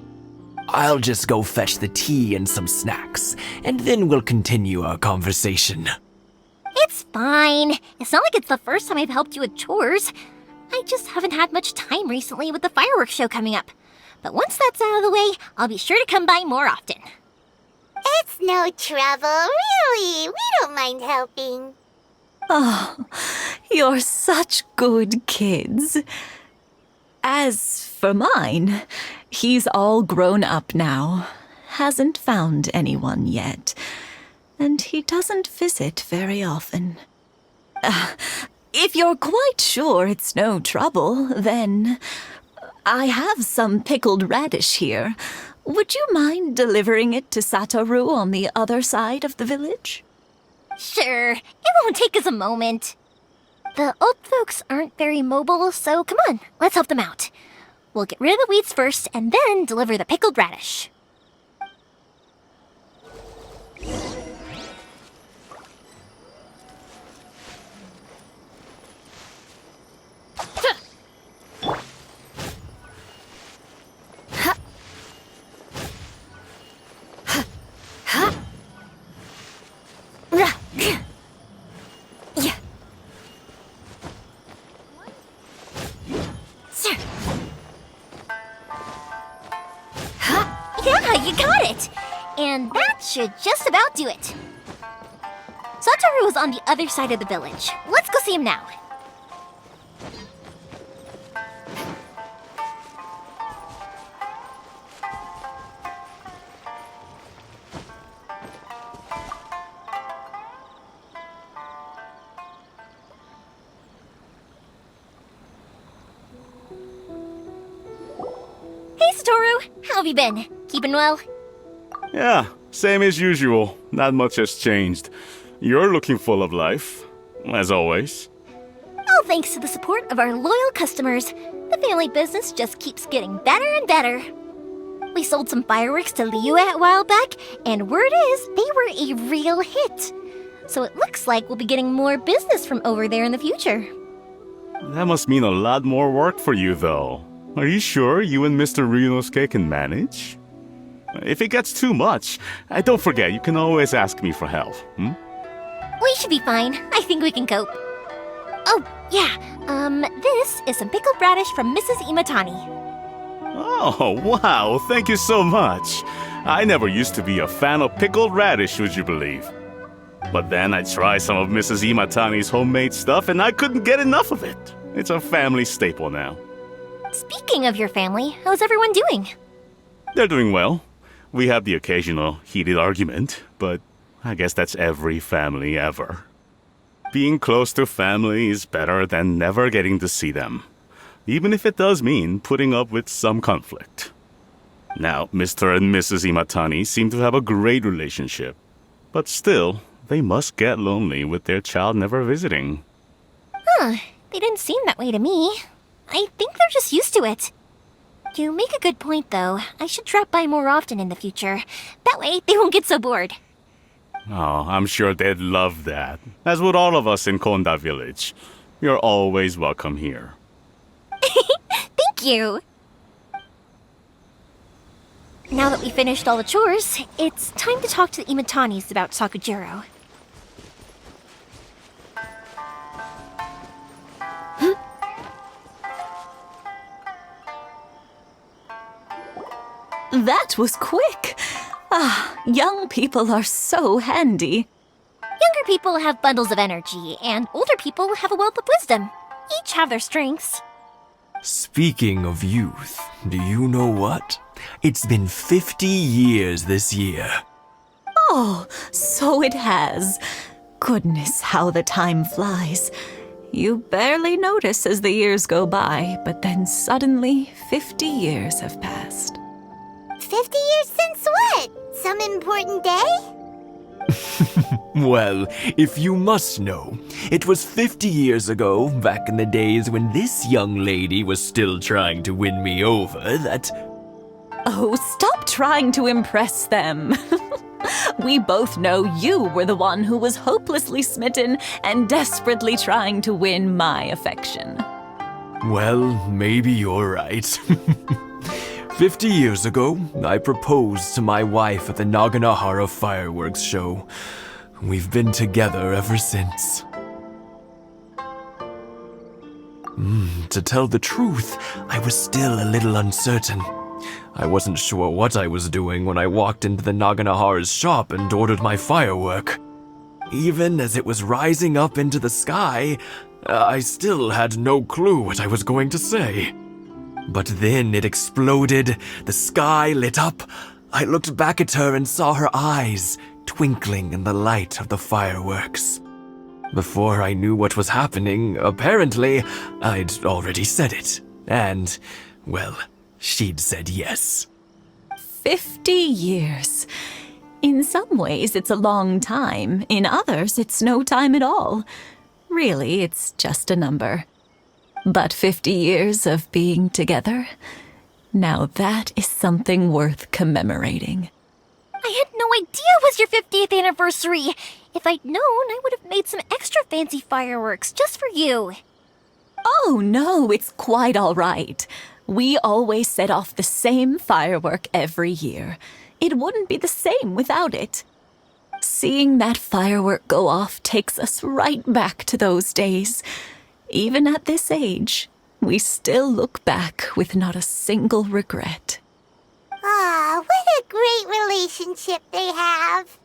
I'll just go fetch the tea and some snacks, and then we'll continue our conversation. It's fine. It's not like it's the first time I've helped you with chores. I just haven't had much time recently with the fireworks show coming up. But once that's out of the way, I'll be sure to come by more often. It's no trouble, really. We don't mind helping. Oh, you're such good kids. As for mine, he's all grown up now, hasn't found anyone yet, and he doesn't visit very often. If you're quite sure it's no trouble, then I have some pickled radish here. Would you mind delivering it to Satoru on the other side of the village? Sure. It won't take us a moment. The old folks aren't very mobile, so come on, let's help them out. We'll get rid of the weeds first, and then deliver the pickled radish. Yeah, you got it! And that should just about do it. Satoru is on the other side of the village. Let's go see him now. Hey, Satoru! How have you been? Keeping well? Yeah, same as usual. Not much has changed. You're looking full of life, as always. All thanks to the support of our loyal customers, the family business just keeps getting better and better. We sold some fireworks to Liyue a while back, and word is they were a real hit. So it looks like we'll be getting more business from over there in the future. That must mean a lot more work for you, though. Are you sure you and Mr. Ryunosuke can manage? If it gets too much, don't forget, you can always ask me for help, We should be fine. I think we can cope. Oh, yeah. This is some pickled radish from Mrs. Imatani. Oh, wow, thank you so much. I never used to be a fan of pickled radish, would you believe? But then I tried some of Mrs. Imatani's homemade stuff and I couldn't get enough of it. It's a family staple now. Speaking of your family, how's everyone doing? They're doing well. We have the occasional heated argument, but I guess that's every family ever. Being close to family is better than never getting to see them, even if it does mean putting up with some conflict. Now, Mr. and Mrs. Imatani seem to have a great relationship, but still, they must get lonely with their child never visiting. Huh, they didn't seem that way to me. I think they're just used to it. You make a good point, though. I should drop by more often in the future. That way, they won't get so bored. Oh, I'm sure they'd love that, as would all of us in Konda Village. You're always welcome here. Thank you! Now that we finished all the chores, it's time to talk to the Imatanis about Sakujiro. That was quick. Ah, young people are so handy. Younger people have bundles of energy, and older people have a wealth of wisdom. Each have their strengths. Speaking of youth, do you know what? It's been 50 years this year. Oh, so it has. Goodness, how the time flies. You barely notice as the years go by, but then suddenly 50 years have passed. 50 years since what? Some important day? Well, if you must know, it was 50 years ago, back in the days when this young lady was still trying to win me over, that... Oh, stop trying to impress them. We both know you were the one who was hopelessly smitten and desperately trying to win my affection. Well, maybe you're right. 50 years ago, I proposed to my wife at the Naganahara fireworks show. We've been together ever since. To tell the truth, I was still a little uncertain. I wasn't sure what I was doing when I walked into the Naganahara's shop and ordered my firework. Even as it was rising up into the sky, I still had no clue what I was going to say. But then it exploded, the sky lit up. I looked back at her and saw her eyes twinkling in the light of the fireworks. Before I knew what was happening, apparently, I'd already said it. And, well, she'd said yes. 50 years. In some ways, it's a long time. In others, it's no time at all. Really, it's just a number. But 50 years of being together, now that is something worth commemorating. I had no idea it was your 50th anniversary! If I'd known, I would have made some extra fancy fireworks just for you. Oh no, it's quite all right. We always set off the same firework every year. It wouldn't be the same without it. Seeing that firework go off takes us right back to those days. Even at this age, we still look back with not a single regret. Ah, what a great relationship they have.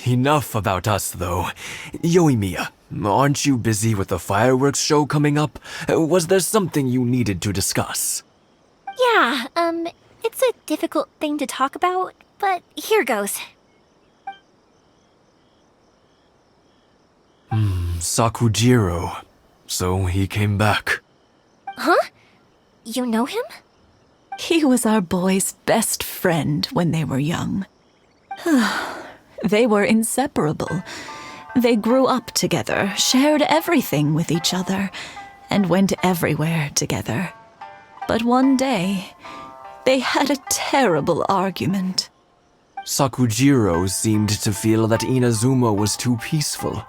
Enough about us, though. Yoimiya, aren't you busy with the fireworks show coming up? Was there something you needed to discuss? Yeah, it's a difficult thing to talk about, but here goes. Sakujiro. So he came back. Huh? You know him? He was our boy's best friend when they were young. They were inseparable. They grew up together, shared everything with each other, and went everywhere together. But one day, they had a terrible argument. Sakujiro seemed to feel that Inazuma was too peaceful,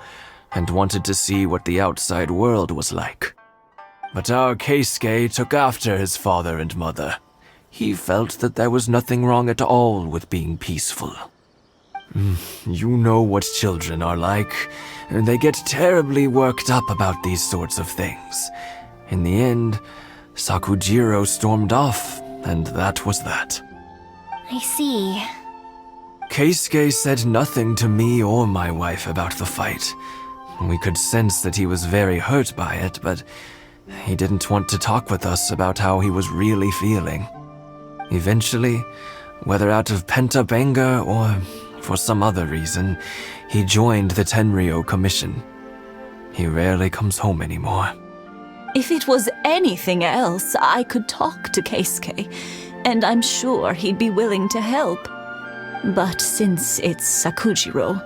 and wanted to see what the outside world was like. But our Keisuke took after his father and mother. He felt that there was nothing wrong at all with being peaceful. You know what children are like. They get terribly worked up about these sorts of things. In the end, Sakujiro stormed off, and that was that. I see. Keisuke said nothing to me or my wife about the fight. We could sense that he was very hurt by it, but he didn't want to talk with us about how he was really feeling. Eventually, whether out of pent-up anger or for some other reason, he joined the Tenryou Commission. He rarely comes home anymore. If it was anything else, I could talk to Keisuke, and I'm sure he'd be willing to help. But since it's Sakujiro,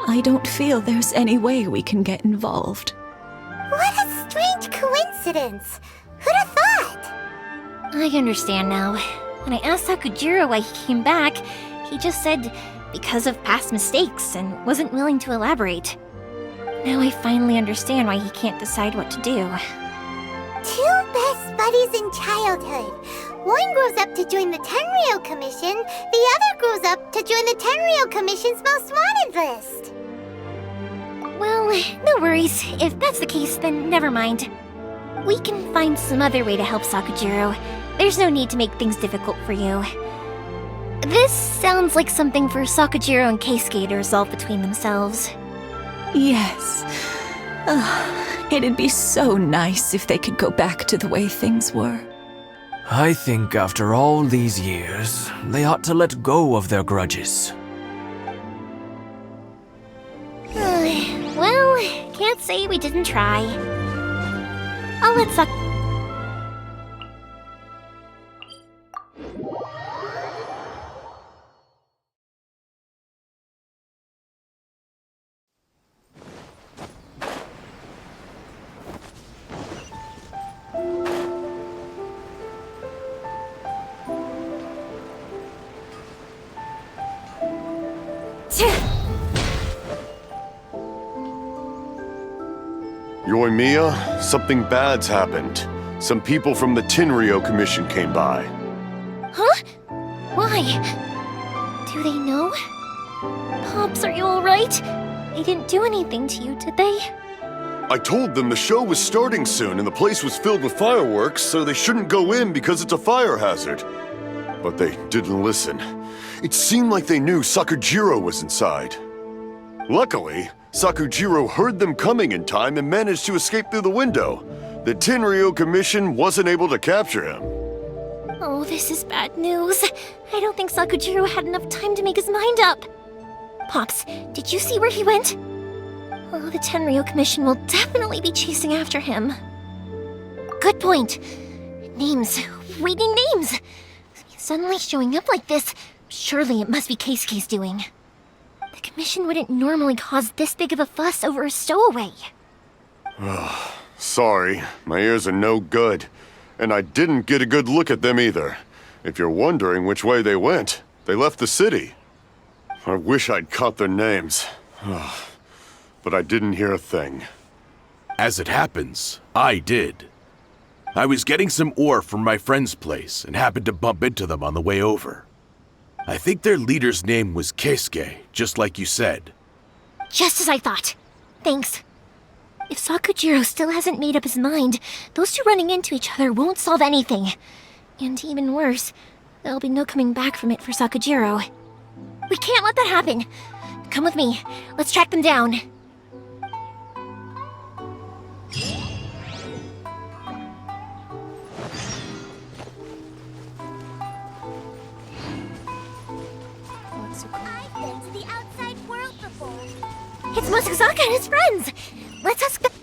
I don't feel there's any way we can get involved. What a strange coincidence! Who'd have thought? I understand now. When I asked Sakujiro why he came back, he just said because of past mistakes and wasn't willing to elaborate. Now I finally understand why he can't decide what to do. Two best buddies in childhood. One grows up to join the Tenryou Commission, the other grows up to join the Tenryou Commission's most wanted list. Well, no worries. If that's the case, then never mind. We can find some other way to help Sakujiro. There's no need to make things difficult for you. This sounds like something for Sakujiro and Keisuke to resolve between themselves. Yes. It'd be so nice if they could go back to the way things were. I think after all these years, they ought to let go of their grudges. Well, can't say we didn't try. I'll let Yoimiya, something bad's happened. Some people from the Tenryou Commission came by. Huh? Why? Do they know? Pops, are you alright? They didn't do anything to you, did they? I told them the show was starting soon and the place was filled with fireworks, so they shouldn't go in because it's a fire hazard. But they didn't listen. It seemed like they knew Sakujiro was inside. Luckily, Sakujiro heard them coming in time and managed to escape through the window. The Tenryou Commission wasn't able to capture him. Oh, this is bad news. I don't think Sakujiro had enough time to make his mind up. Pops, did you see where he went? Oh, the Tenryou Commission will definitely be chasing after him. Good point. Names. We need names. Suddenly showing up like this, surely it must be Keisuke's doing. The Commission wouldn't normally cause this big of a fuss over a stowaway. Sorry, my ears are no good. And I didn't get a good look at them either. If you're wondering which way they went, they left the city. I wish I'd caught their names. But I didn't hear a thing. As it happens, I did. I was getting some ore from my friend's place and happened to bump into them on the way over. I think their leader's name was Keisuke, just like you said. Just as I thought. Thanks. If Sakujiro still hasn't made up his mind, those two running into each other won't solve anything. And even worse, there'll be no coming back from it for Sakujiro. We can't let that happen. Come with me. Let's track them down. It's Mosuzaka and his friends! Let's ask them.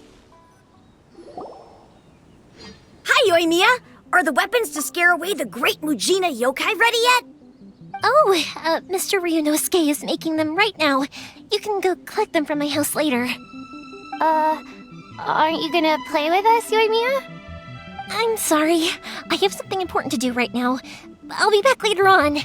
Hi, Yoimiya! Are the weapons to scare away the great Mujina yokai ready yet? Oh, Mr. Ryunosuke is making them right now. You can go collect them from my house later. Aren't you gonna play with us, Yoimiya? I'm sorry. I have something important to do right now. I'll be back later on.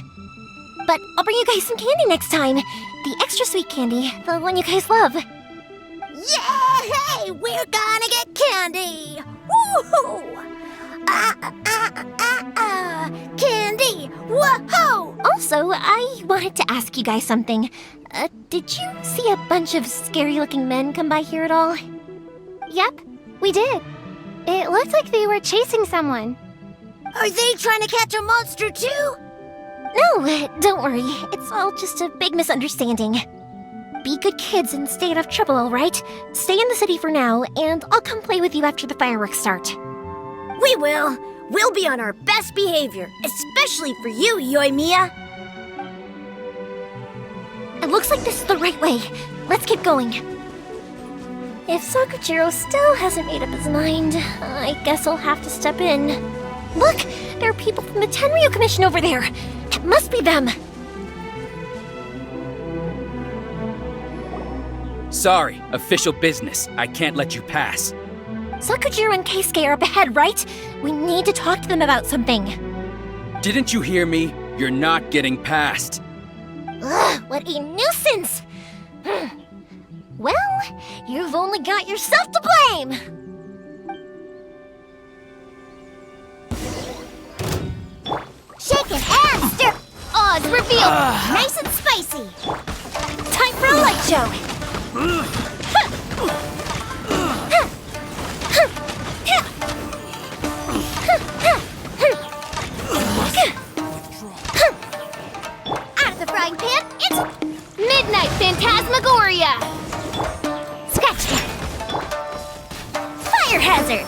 But I'll bring you guys some candy next time. The extra sweet candy, the one you guys love. Yay! We're gonna get candy! Woohoo! Candy! Whoa! Also, I wanted to ask you guys something. Did you see a bunch of scary-looking men come by here at all? Yep, we did. It looked like they were chasing someone. Are they trying to catch a monster too? No, don't worry. It's all just a big misunderstanding. Be good kids and stay out of trouble, alright? Stay in the city for now, and I'll come play with you after the fireworks start. We will. We'll be on our best behavior, especially for you, Yoimiya. It looks like this is the right way. Let's keep going. If Sakujiro still hasn't made up his mind, I guess I'll have to step in. Look! There are people from the Tenryou Commission over there! It must be them! Sorry, official business. I can't let you pass. Sakujiro and Keisuke are up ahead, right? We need to talk to them about something. Didn't you hear me? You're not getting past. Ugh, what a nuisance! Well, you've only got yourself to blame! claws revealed! Nice and spicy! Time for a light show! Out of the frying pan, it's Midnight Phantasmagoria! Scratch that! Fire hazard!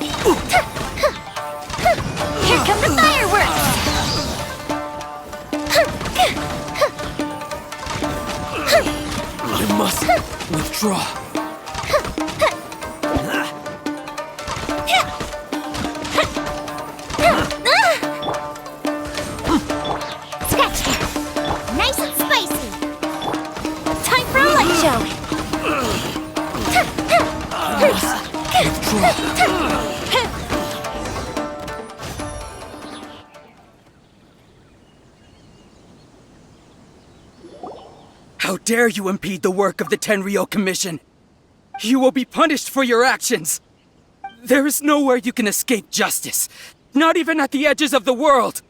Here come the fireworks! I must withdraw. Scratch that! Nice and spicy! Time for a light show! How dare you impede the work of the Tenryou Commission? You will be punished for your actions. There is nowhere you can escape justice, not even at the edges of the world.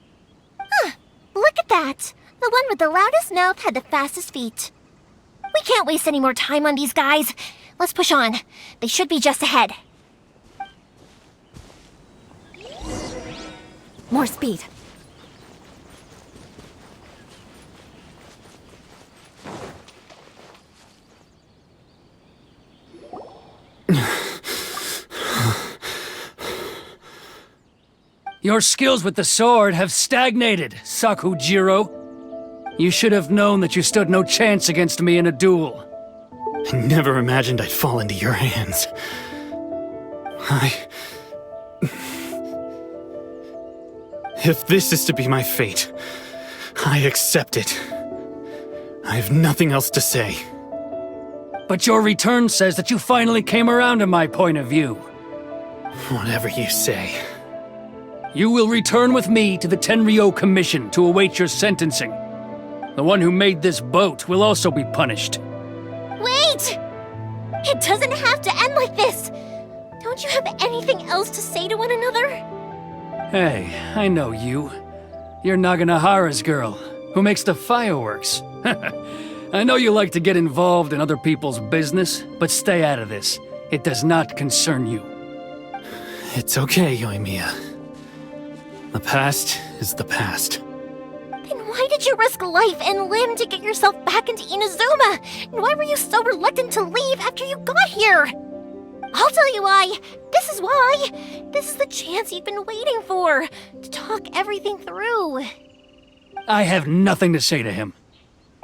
Look at that! The one with the loudest mouth had the fastest feet. We can't waste any more time on these guys. Let's push on. They should be just ahead. More speed. Your skills with the sword have stagnated, Sakujiro. You should have known that you stood no chance against me in a duel. I never imagined I'd fall into your hands. If this is to be my fate, I accept it. I have nothing else to say. But your return says that you finally came around to my point of view. Whatever you say. You will return with me to the Tenryou Commission to await your sentencing. The one who made this boat will also be punished. Wait! It doesn't have to end like this! Don't you have anything else to say to one another? Hey, I know you. You're Naganahara's girl, who makes the fireworks. I know you like to get involved in other people's business, but stay out of this. It does not concern you. It's okay, Yoimiya. The past is the past. Then why did you risk life and limb to get yourself back into Inazuma? And why were you so reluctant to leave after you got here? I'll tell you why. This is why. This is the chance you've been waiting for, to talk everything through. I have nothing to say to him.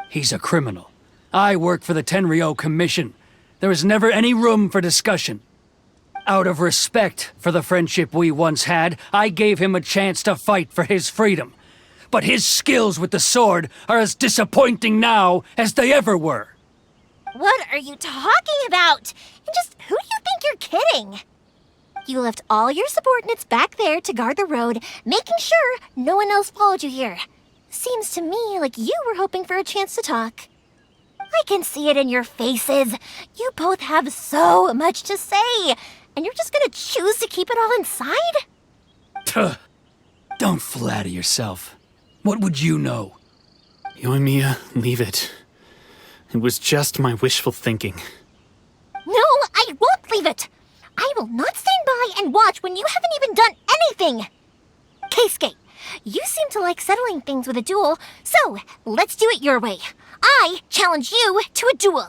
He's a criminal. I work for the Tenryou Commission. There is never any room for discussion. Out of respect for the friendship we once had, I gave him a chance to fight for his freedom. But his skills with the sword are as disappointing now as they ever were. What are you talking about? And just who do you think you're kidding? You left all your subordinates back there to guard the road, making sure no one else followed you here. Seems to me like you were hoping for a chance to talk. I can see it in your faces. You both have so much to say, and you're just gonna choose to keep it all inside? Don't flatter yourself. What would you know? Yoimiya, leave it. It was just my wishful thinking. No, I won't leave it. I will not stand by and watch when you haven't even done anything. Keisuke, you seem to like settling things with a duel, so let's do it your way. I challenge you to a duel.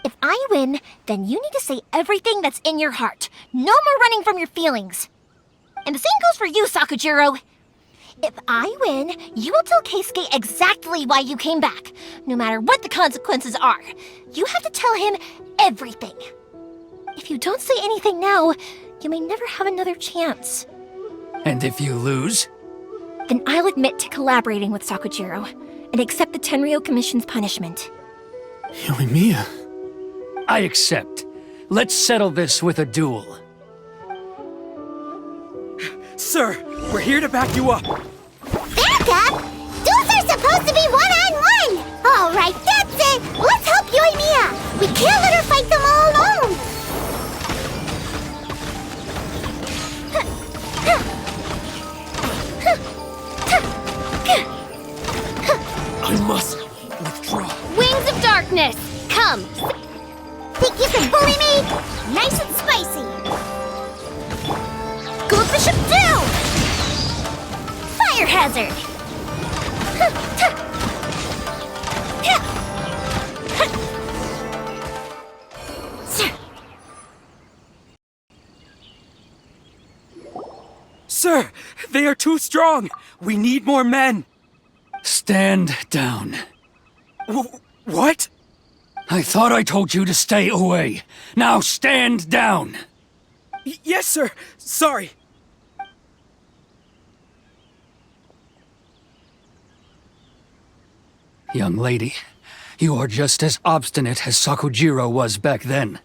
If I win, then you need to say everything that's in your heart. No more running from your feelings. And the same goes for you, Sakujiro. If I win, you will tell Keisuke exactly why you came back, no matter what the consequences are. You have to tell him everything. If you don't say anything now, you may never have another chance. And if you lose? Then I'll admit to collaborating with Sakujiro and accept the Tenryou Commission's punishment. Yoimiya. I accept. Let's settle this with a duel. Sir, we're here to back you up. Back up? Duels are supposed to be one-on-one! All right, that's it! Let's help Yoimiya! We can't let her fight them all alone! I must withdraw. Wings of darkness, come! Think you can bully me? Nice and spicy! Gold Bishop down! Fire hazard! Sir, they are too strong. We need more men. Stand down. What? I thought I told you to stay away. Now stand down! Yes, sir. Sorry. Young lady, you are just as obstinate as Sakujiro was back then.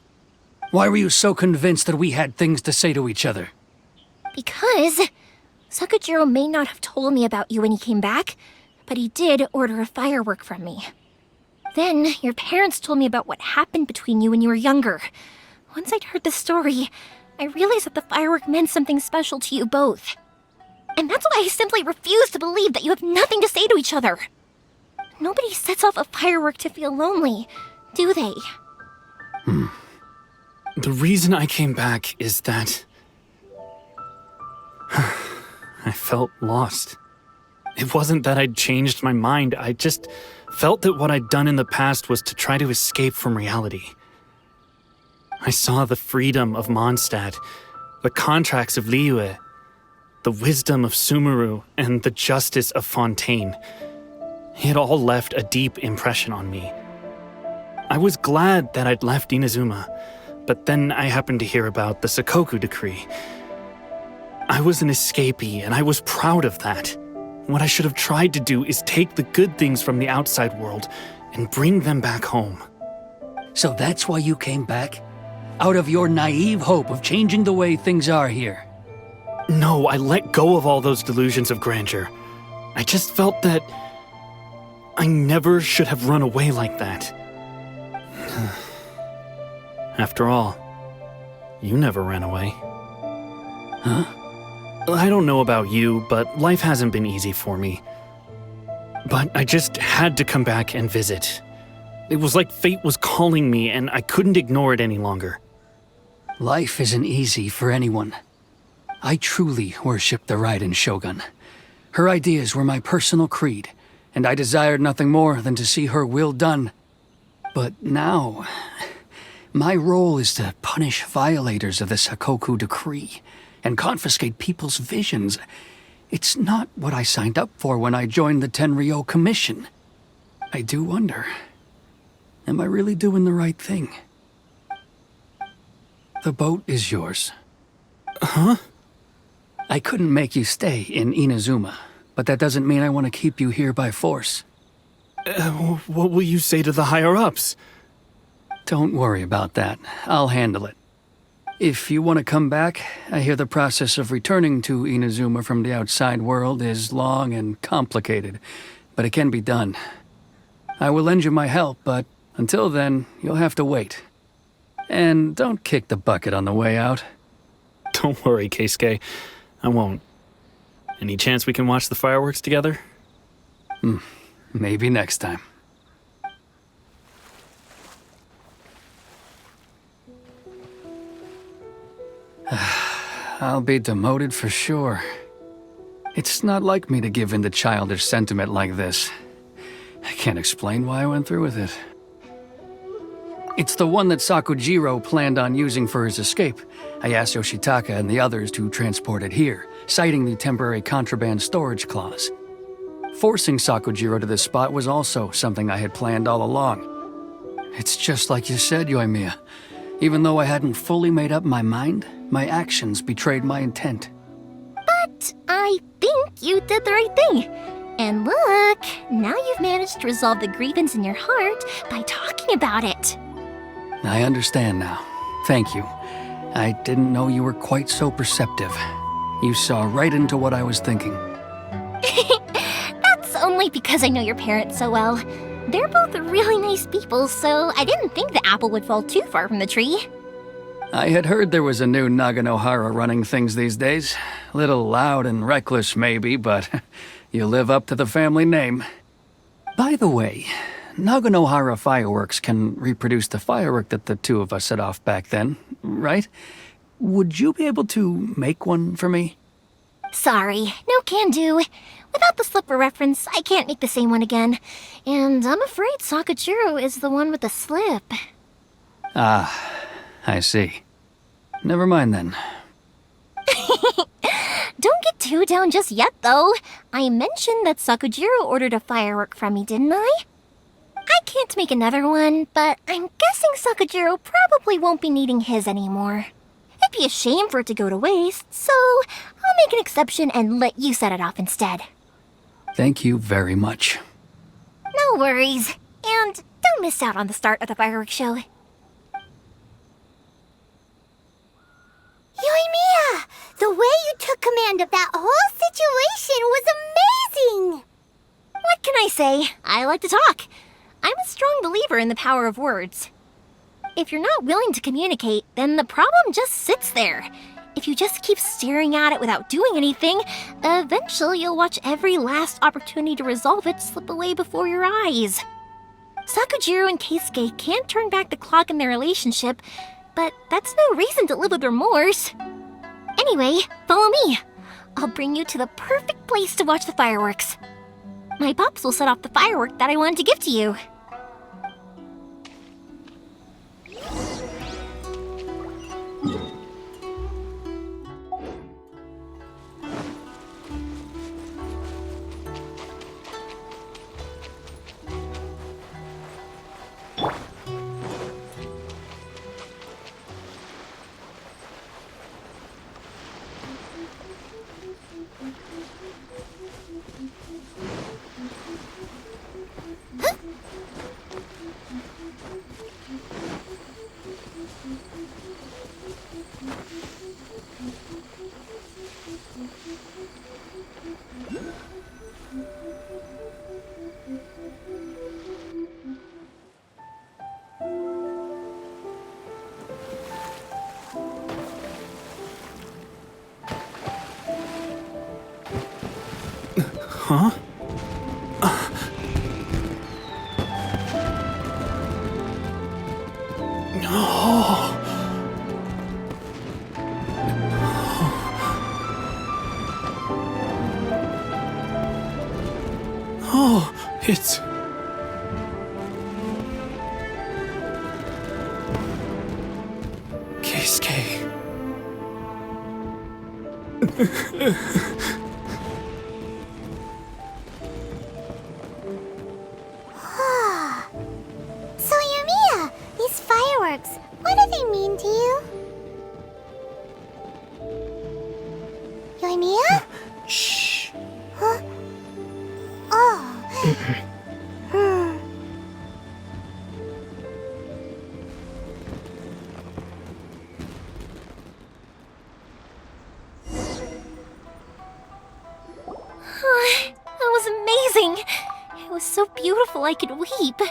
Why were you so convinced that we had things to say to each other? Because Sakujiro may not have told me about you when he came back, but he did order a firework from me. Then, your parents told me about what happened between you when you were younger. Once I'd heard the story, I realized that the firework meant something special to you both. And that's why I simply refuse to believe that you have nothing to say to each other. Nobody sets off a firework to feel lonely, do they? The reason I came back is that I felt lost. It wasn't that I'd changed my mind, I just felt that what I'd done in the past was to try to escape from reality. I saw the freedom of Mondstadt, the contracts of Liyue, the wisdom of Sumeru, and the justice of Fontaine. It all left a deep impression on me. I was glad that I'd left Inazuma, but then I happened to hear about the Sakoku decree. I was an escapee, and I was proud of that. What I should have tried to do is take the good things from the outside world and bring them back home. So that's why you came back? Out of your naive hope of changing the way things are here? No, I let go of all those delusions of grandeur. I just felt that I never should have run away like that. After all, you never ran away. Huh? I don't know about you, but life hasn't been easy for me. But I just had to come back and visit. It was like fate was calling me, and I couldn't ignore it any longer. Life isn't easy for anyone. I truly worship the Raiden Shogun. Her ideas were my personal creed, and I desired nothing more than to see her will done. But now, my role is to punish violators of the Sakoku decree and confiscate people's visions. It's not what I signed up for when I joined the Tenryou Commission. I do wonder, am I really doing the right thing? The boat is yours. Huh? I couldn't make you stay in Inazuma, but that doesn't mean I want to keep you here by force. What will you say to the higher-ups? Don't worry about that. I'll handle it. If you want to come back, I hear the process of returning to Inazuma from the outside world is long and complicated, but it can be done. I will lend you my help, but until then, you'll have to wait. And don't kick the bucket on the way out. Don't worry, Keisuke. I won't. Any chance we can watch the fireworks together? Maybe next time. I'll be demoted for sure. It's not like me to give in to childish sentiment like this. I can't explain why I went through with it. It's the one that Sakujiro planned on using for his escape. I asked Yoshitaka and the others to transport it here, citing the temporary contraband storage clause. Forcing Sakujiro to this spot was also something I had planned all along. It's just like you said, Yoimiya. Even though I hadn't fully made up my mind, my actions betrayed my intent. But I think you did the right thing. And look, now you've managed to resolve the grievance in your heart by talking about it. I understand now. Thank you. I didn't know you were quite so perceptive. You saw right into what I was thinking. That's only because I know your parents so well. They're both really nice people, so I didn't think the apple would fall too far from the tree. I had heard there was a new Naganohara running things these days. Little loud and reckless, maybe, but you live up to the family name. By the way, Naganohara Fireworks can reproduce the firework that the two of us set off back then, right? Would you be able to make one for me? Sorry, no can do. Without the slipper reference, I can't make the same one again. And I'm afraid Sakajiro is the one with the slip. Ah, I see. Never mind then. Don't get too down just yet, though. I mentioned that Sakujiro ordered a firework from me, didn't I? I can't make another one, but I'm guessing Sakujiro probably won't be needing his anymore. It'd be a shame for it to go to waste, so I'll make an exception and let you set it off instead. Thank you very much. No worries. And don't miss out on the start of the fireworks show. Yoimiya! The way you took command of that whole situation was amazing! What can I say? I like to talk. I'm a strong believer in the power of words. If you're not willing to communicate, then the problem just sits there. If you just keep staring at it without doing anything, eventually you'll watch every last opportunity to resolve it slip away before your eyes. Sakujiro and Keisuke can't turn back the clock in their relationship, but that's no reason to live with remorse. Anyway, follow me. I'll bring you to the perfect place to watch the fireworks. My pops will set off the firework that I wanted to give to you. Huh? No. Oh, it's... Keisuke. So, Yoimiya, these fireworks, what do they mean to you? Yoimiya? Shh. Huh? Oh. That was amazing! It was so beautiful I could weep.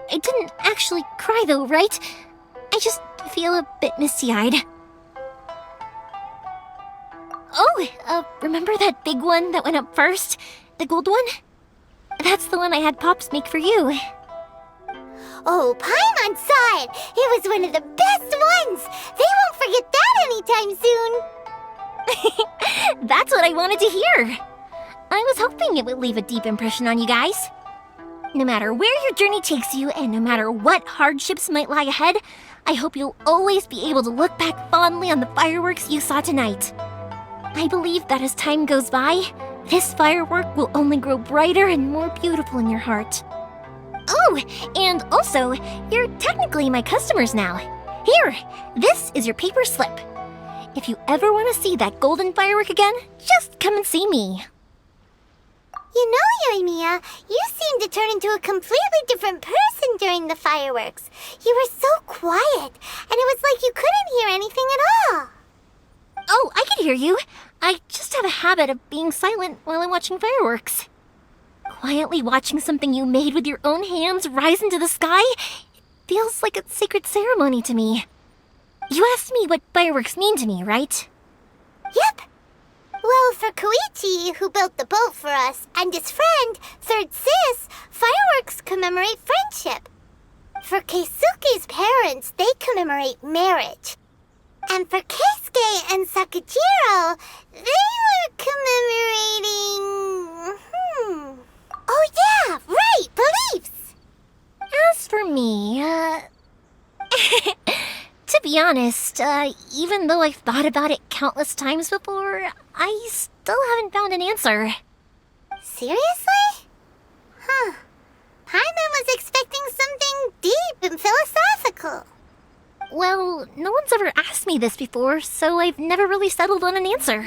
I didn't actually cry though, right? I just feel a bit misty-eyed. Oh, remember that big one that went up first? The gold one? That's the one I had Pops make for you. Oh, Paimon saw it! It was one of the best ones! They won't forget that anytime soon! That's what I wanted to hear! I was hoping it would leave a deep impression on you guys. No matter where your journey takes you, and no matter what hardships might lie ahead, I hope you'll always be able to look back fondly on the fireworks you saw tonight. I believe that as time goes by, this firework will only grow brighter and more beautiful in your heart. Oh, and also, you're technically my customers now. Here, this is your paper slip. If you ever want to see that golden firework again, just come and see me. You know, Yoimiya, you seemed to turn into a completely different person during the fireworks. You were so quiet, and it was like you couldn't hear anything at all. Oh, I can hear you. I just have a habit of being silent while I'm watching fireworks. Quietly watching something you made with your own hands rise into the sky, it feels like a sacred ceremony to me. You asked me what fireworks mean to me, right? Yep. Well, for Koichi, who built the boat for us, and his friend, Third Sis, fireworks commemorate friendship. For Keisuke's parents, they commemorate marriage. And for Keisuke and Sakajiro, they were commemorating... Oh yeah, right, beliefs! As for me, to be honest, even though I've thought about it countless times before, I still haven't found an answer. Seriously? Huh. Paimon was expecting something deep and philosophical. Well, no one's ever asked me this before, so I've never really settled on an answer.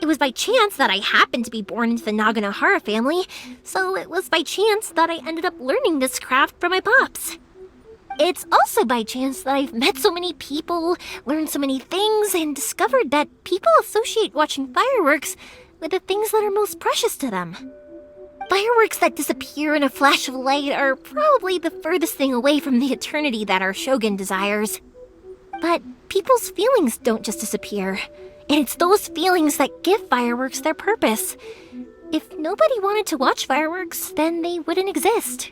It was by chance that I happened to be born into the Naganohara family, so it was by chance that I ended up learning this craft from my pops. It's also by chance that I've met so many people, learned so many things, and discovered that people associate watching fireworks with the things that are most precious to them. Fireworks that disappear in a flash of light are probably the furthest thing away from the eternity that our shogun desires. But people's feelings don't just disappear, and it's those feelings that give fireworks their purpose. If nobody wanted to watch fireworks, then they wouldn't exist.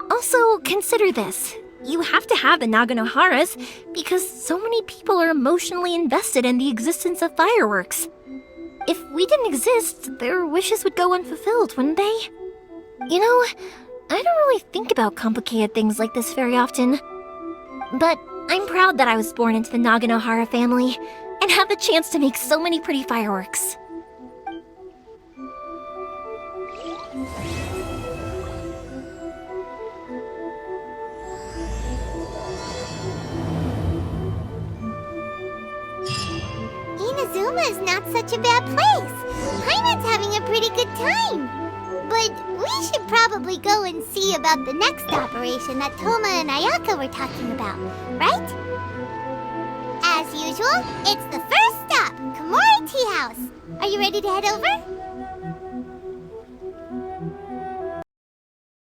Also, consider this. You have to have the Naganoharas because so many people are emotionally invested in the existence of fireworks. If we didn't exist, their wishes would go unfulfilled, wouldn't they? You know, I don't really think about complicated things like this very often. But I'm proud that I was born into the Naganohara family and have the chance to make so many pretty fireworks. Inazuma is not such a bad place. Paimon's having a pretty good time. But we should probably go and see about the next operation that Toma and Ayaka were talking about, right? As usual, it's the first stop, Komori Tea House. Are you ready to head over?